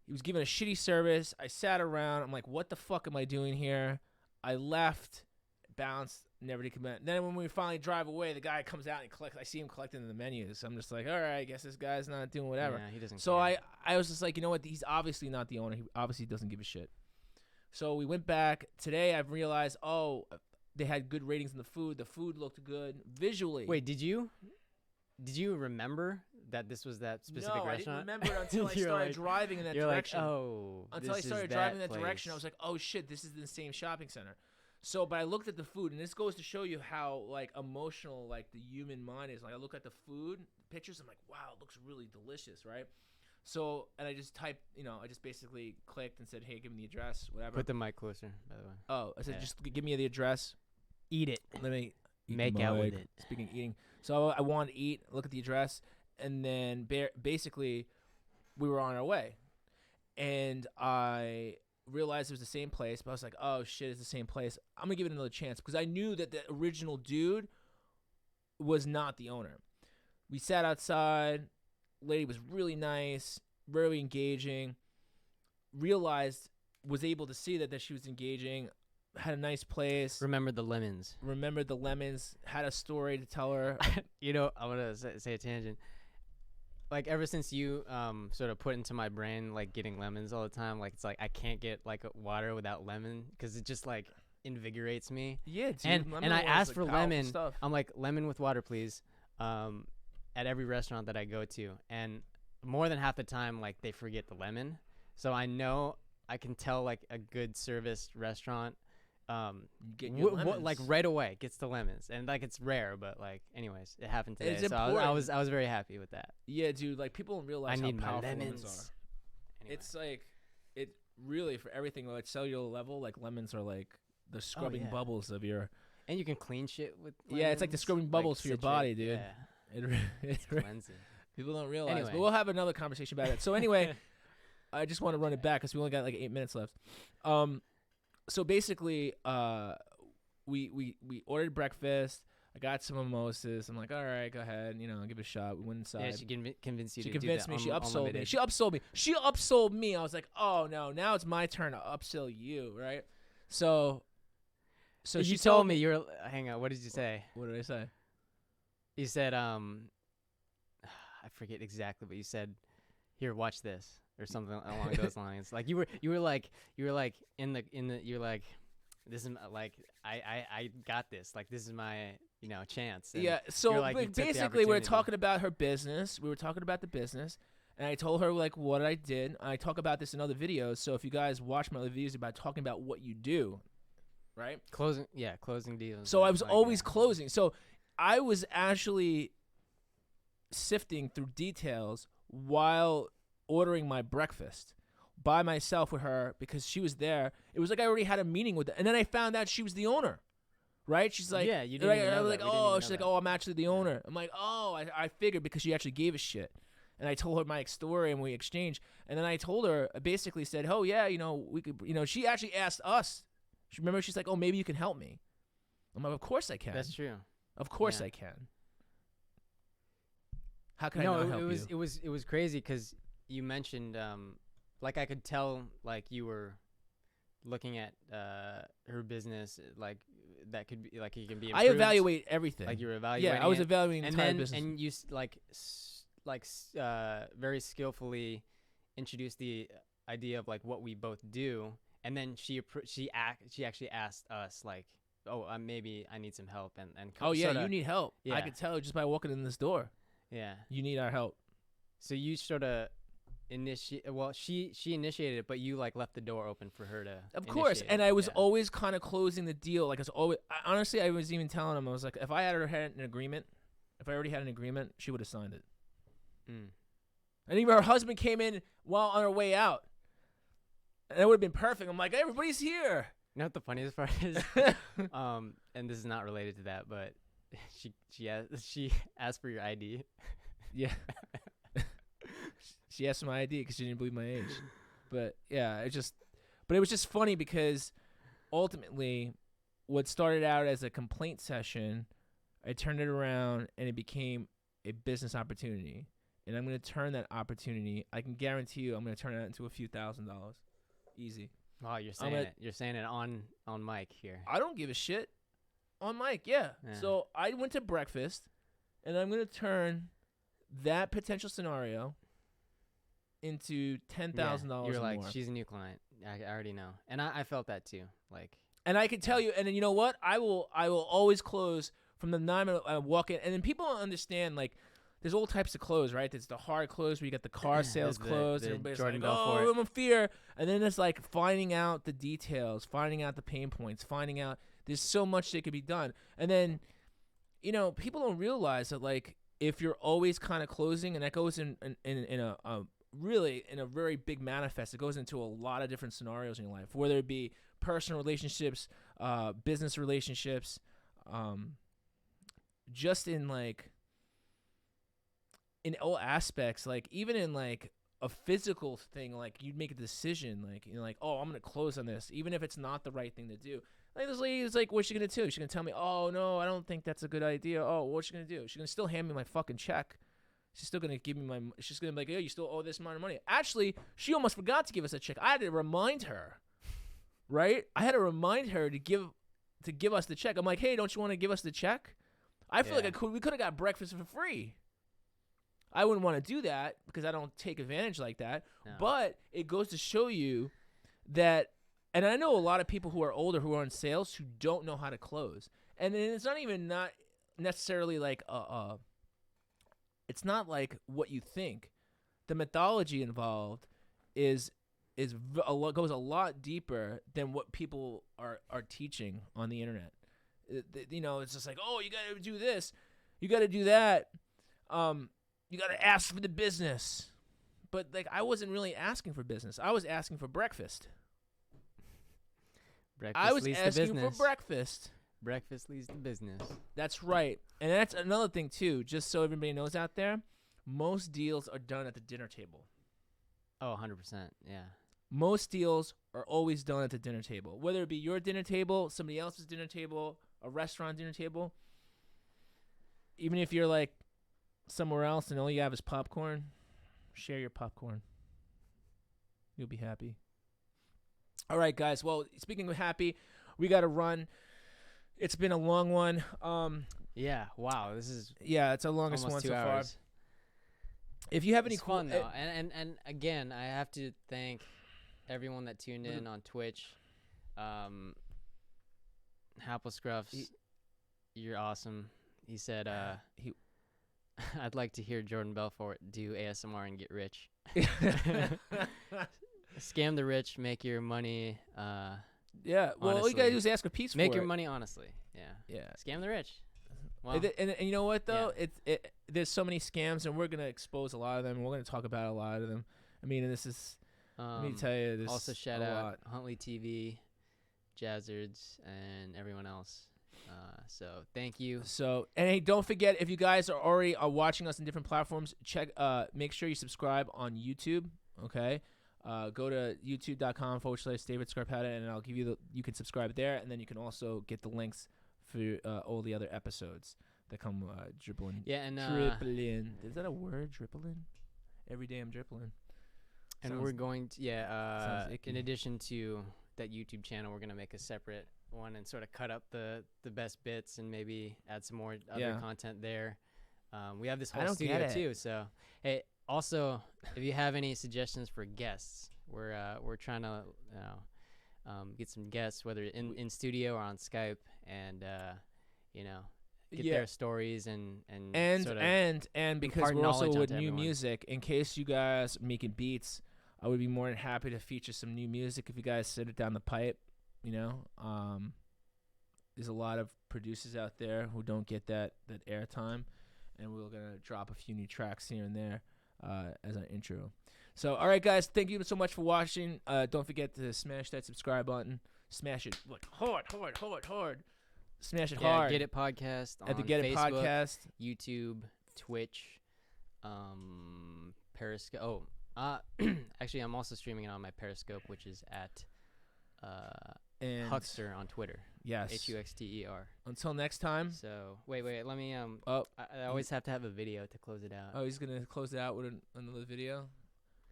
He was giving a shitty service. I sat around. I'm like, what the fuck am I doing here? I left, bounced, never did come back. Then when we finally drive away, the guy comes out and collects. I see him collecting the menus. I'm just like, all right, I guess this guy's not doing whatever. Yeah, he doesn't. So care. I was just like, you know what? He's obviously not the owner. He obviously doesn't give a shit. So we went back. Today I've realized, oh, they had good ratings in the food. The food looked good visually. Wait, did you remember that this was that specific no, restaurant? I didn't remember until I You're started like- driving in that You're direction. like, oh, Until I this is started driving in that direction, I place. was like, oh shit, this is the same shopping center. So, but I looked at the food, and this goes to show you how like emotional like the human mind is. Like I look at the food pictures, I'm like, wow, it looks really delicious, right? So, and I just typed, I just basically clicked and said, hey, give me the address, whatever. Put the mic closer, by the way. Oh, I said, Yeah. just give me the address. Eat it. Let me eat Make the out with mic. it. Speaking of eating, so I wanted to eat. Look at the address, and then basically, we were on our way, and I realized it was the same place. But I was like, oh shit, it's the same place. I'm gonna give it another chance because I knew that the original dude was not the owner. We sat outside. Lady was really nice, very engaging. Was able to see that she was engaging. Had a nice place. Remember the lemons. Remembered the lemons. Had a story to tell her. I'm gonna say a tangent. Like ever since you sort of put into my brain like getting lemons all the time, like it's like I can't get like water without lemon because it just like invigorates me. Yeah, dude. And lemon I water's, asked like, for powerful lemon. stuff. I'm like, lemon with water, please. At every restaurant that I go to, and more than half the time, like they forget the lemon. So I know I can tell like a good service restaurant, You get your lemons. like right away gets the lemons, and like it's rare, but like anyways, it happened today. It's So I important. was very happy with that. Yeah, dude. Like people don't realize I need how my powerful lemons. lemons are. Anyway. It's like it really for everything like cellular level. Like lemons are like the scrubbing yeah. bubbles of your. And you can clean shit with Yeah, it's like the lemons, scrubbing bubbles for your citric- body, dude. Yeah, It's cleansing. people don't realize. Anyway. But we'll have another conversation about it. So anyway, I just want to run it back because we only got like 8 minutes left. So basically, we ordered breakfast. I got some mimosas. I'm like, all right, go ahead, give it a shot. We went inside. Yeah, she convinced you She to convinced do me. that She upsold me. unlimited. She upsold me. She upsold me. I was like, oh no, now it's my turn to upsell you, right? So you she told me you're. Hang on. What did you say? What did I say? You said I forget exactly, but you said, "Here, watch this," or something along those lines. Like you were like you're like, this is like I got this. Like this is my chance. And Yeah. So you're like, you took the basically, we were opportunity. talking about her business. We were talking about the business, and I told her like what I did. I talk about this in other videos. So if you guys watch my other videos about talking about what you do, right? closing deals. So I and was like, always yeah. closing. So I was actually sifting through details while ordering my breakfast by myself with her because she was there. It was like I already had a meeting with her. And then I found out she was the owner. Right? She's like, Yeah, you didn't right? even know I was that. like, We didn't oh, even she's know like, that. oh, I'm actually the owner. I'm like, oh, I figured because she actually gave a shit. And I told her my story and we exchanged. And then I told her, I basically said, oh, yeah, we could, she actually asked us. Remember, she's like, oh, maybe you can help me. I'm like, of course I can. That's true. Of course Yeah. I can. How can I No, not help you? it was crazy because you mentioned like I could tell like you were looking at her business like that could be like it can be I improved. evaluate everything. Like you were evaluating. Yeah, I was it. evaluating the And entire then business. and you very skillfully introduced the idea of like what we both do, and then she actually asked us like, oh, maybe I need some help, and Oh yeah, sorta, you need help. I yeah. could tell just by walking in this door. yeah. You need our help. So you sort of she initiated it, but you like left the door open for her to. Of course, initiate and it. I was Yeah. always kind of closing the deal. Like, honestly, I was even telling him, I was like, if I had an agreement, if I already had an agreement, she would have signed it. Mm. And even her husband came in while on her way out, and it would have been perfect. I'm like, everybody's here. You know what the funniest part is? And this is not related to that, but she asked for your ID. Yeah. She asked for my ID because she didn't believe my age. But yeah, it was just funny because ultimately, what started out as a complaint session, I turned it around and it became a business opportunity. And I'm going to turn that opportunity. I can guarantee you, I'm going to turn that into a few $1,000s. Easy. Wow, you're saying it. You're saying it on mic here. I don't give a shit. On mic, yeah. Yeah. So I went to breakfast, and I'm going to turn that potential scenario into $10,000 You're or like, more. she's a new client. I already know, and I felt that too. Like, And I can tell you, and then you know what? I will always close from the time I walk in, and then people don't understand, like, there's all types of close, right? There's the hard close where you got the car sales There's close, the and everybody's Jordan like, Belfort. oh, I'm in fear. And then it's like finding out the details, finding out the pain points, finding out there's so much that could be done. And then, you know, people don't realize that, like, if you're always kind of closing, and that goes in a really in a very big manifest, it goes into a lot of different scenarios in your life, whether it be personal relationships, business relationships, just in like in all aspects, like even in like a physical thing, like you'd make a decision, like, you know, like, oh, I'm gonna close on this, even if it's not the right thing to do. Like this lady is like, what's she gonna do? She's gonna tell me, oh no, I don't think that's a good idea. Oh, what's she gonna do? She's gonna still hand me my fucking check. She's still gonna give me my. She's gonna be like, oh, you still owe this amount of money. Actually, she almost forgot to give us a check. I had to remind her, right? I had to remind her to give us the check. I'm like, hey, don't you want to give us the check? I feel like we could have got breakfast for free. I wouldn't want to do that because I don't take advantage like that. No. But it goes to show you that, and I know a lot of people who are older who are in sales who don't know how to close. And then it's not even not necessarily like it's not like what you think. The methodology involved goes a lot deeper than what people are teaching on the internet. You know, it's just like, oh, you got to do this, you got to do that. You got to ask for the business. But, like, I wasn't really asking for business. I was asking for breakfast. breakfast I was leads to asking for business. breakfast. Breakfast leads to business. That's right. And that's another thing, too, just so everybody knows out there. Most deals are done at the dinner table. Oh, 100%. Yeah. Most deals are always done at the dinner table. Whether it be your dinner table, somebody else's dinner table, a restaurant dinner table. Even if you're, like, somewhere else and all you have is popcorn, share your popcorn. You'll be happy. All right, guys. Well, speaking of happy, we got to run. It's been a long one. Yeah. Wow. This is Yeah, it's our longest almost one 2 so hours. far. If you have any It's fun cool, though, and again, I have to thank everyone that tuned in on Twitch. Scruffs, you're awesome. He said, I'd like to hear Jordan Belfort do ASMR and get rich. Scam the rich, make your money. Yeah, well, all you gotta honestly. do is ask for peace Make for your it. money honestly. Yeah. Yeah. Scam the rich. Wow. And you know what though? There's so many scams, and we're gonna expose a lot of them. And we're gonna talk about a lot of them. I mean, this is. Let me tell you, this Also, shout a out lot. Huntley TV, Jazzards, and everyone else. So thank you. So, and hey, don't forget, if you guys are already watching us on different platforms, make sure you subscribe on YouTube. Okay. Go to youtube.com/David Scarpetta, and I'll give you you can subscribe there, and then you can also get the links for all the other episodes that come dribbling. Yeah, and Dribbling. Is that a word? Dribbling. Every day I'm dribbling. and Sounds- we're going to sounds icky. in addition to that YouTube channel, we're gonna make a separate one and sort of cut up the best bits and maybe add some more other Yeah. content there. We have this I whole don't studio get it. too. So hey, also if you have any suggestions for guests, we're trying to get some guests, whether in studio or on Skype, and get Yeah. their stories and sort of and because impart we're also knowledge with onto new everyone. music, in case you guys are making beats, I would be more than happy to feature some new music if you guys send it down the pipe. There's a lot of producers out there who don't get that airtime, and we're gonna drop a few new tracks here and there as an intro. So, all right, guys, thank you so much for watching. Don't forget to smash that subscribe button. Smash it like hard. Smash it hard. Get It Podcast on At the Get It Facebook, Podcast. YouTube, Twitch, Periscope. Actually, I'm also streaming it on my Periscope, which is at And Huckster on Twitter. yes. Huxter. Until next time. So wait, let me Oh, I always have to have a video to close it out. oh, he's gonna close it out with another video.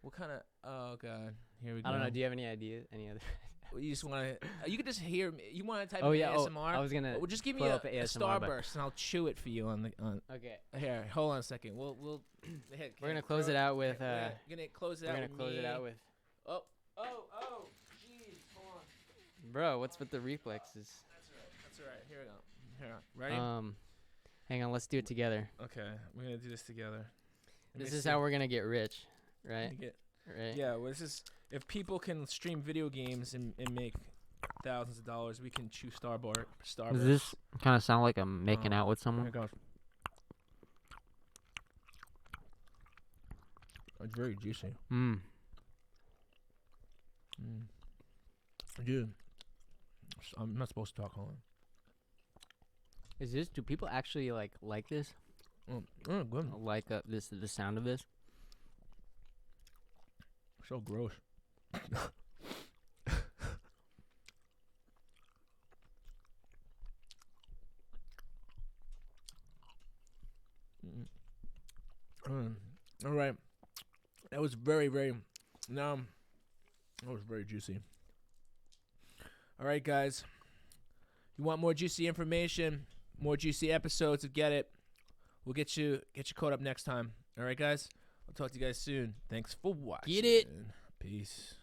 What kind of? Oh God, here we go. I don't know. Do you have any idea? Any other? You just want to? You could just hear me. You want to type Oh in yeah. ASMR? I was gonna. Well, just give me pull a up ASMR, but- Starburst, and I'll chew it for you on the Okay. Here, hold on a second. We'll. We're gonna close it out with. We're gonna close it out. We're gonna with close it me. out with. Oh, jeez, hold on. Bro, what's with the reflexes? That's all right. Here we go. Here, ready? Hang on. Let's do it together. Okay, we're gonna do this together. Let This me is see. how we're gonna get rich, right? You get- Right. Yeah, well, this is if people can stream video games and make thousands of dollars, we can chew Starburst. Does this kind of sound like I'm making Oh, out with Here someone? it goes. It's very juicy. Mm. Dude, I'm not supposed to talk. Hold Is this? Do people actually like this? on. Good. Like the sound of this? So gross. All right. That was very, very. That was very juicy. All right, guys. You want more juicy information, more juicy episodes of Get It? We'll get you caught up next time. All right, guys. I'll talk to you guys soon. Thanks for watching. Get it. Peace.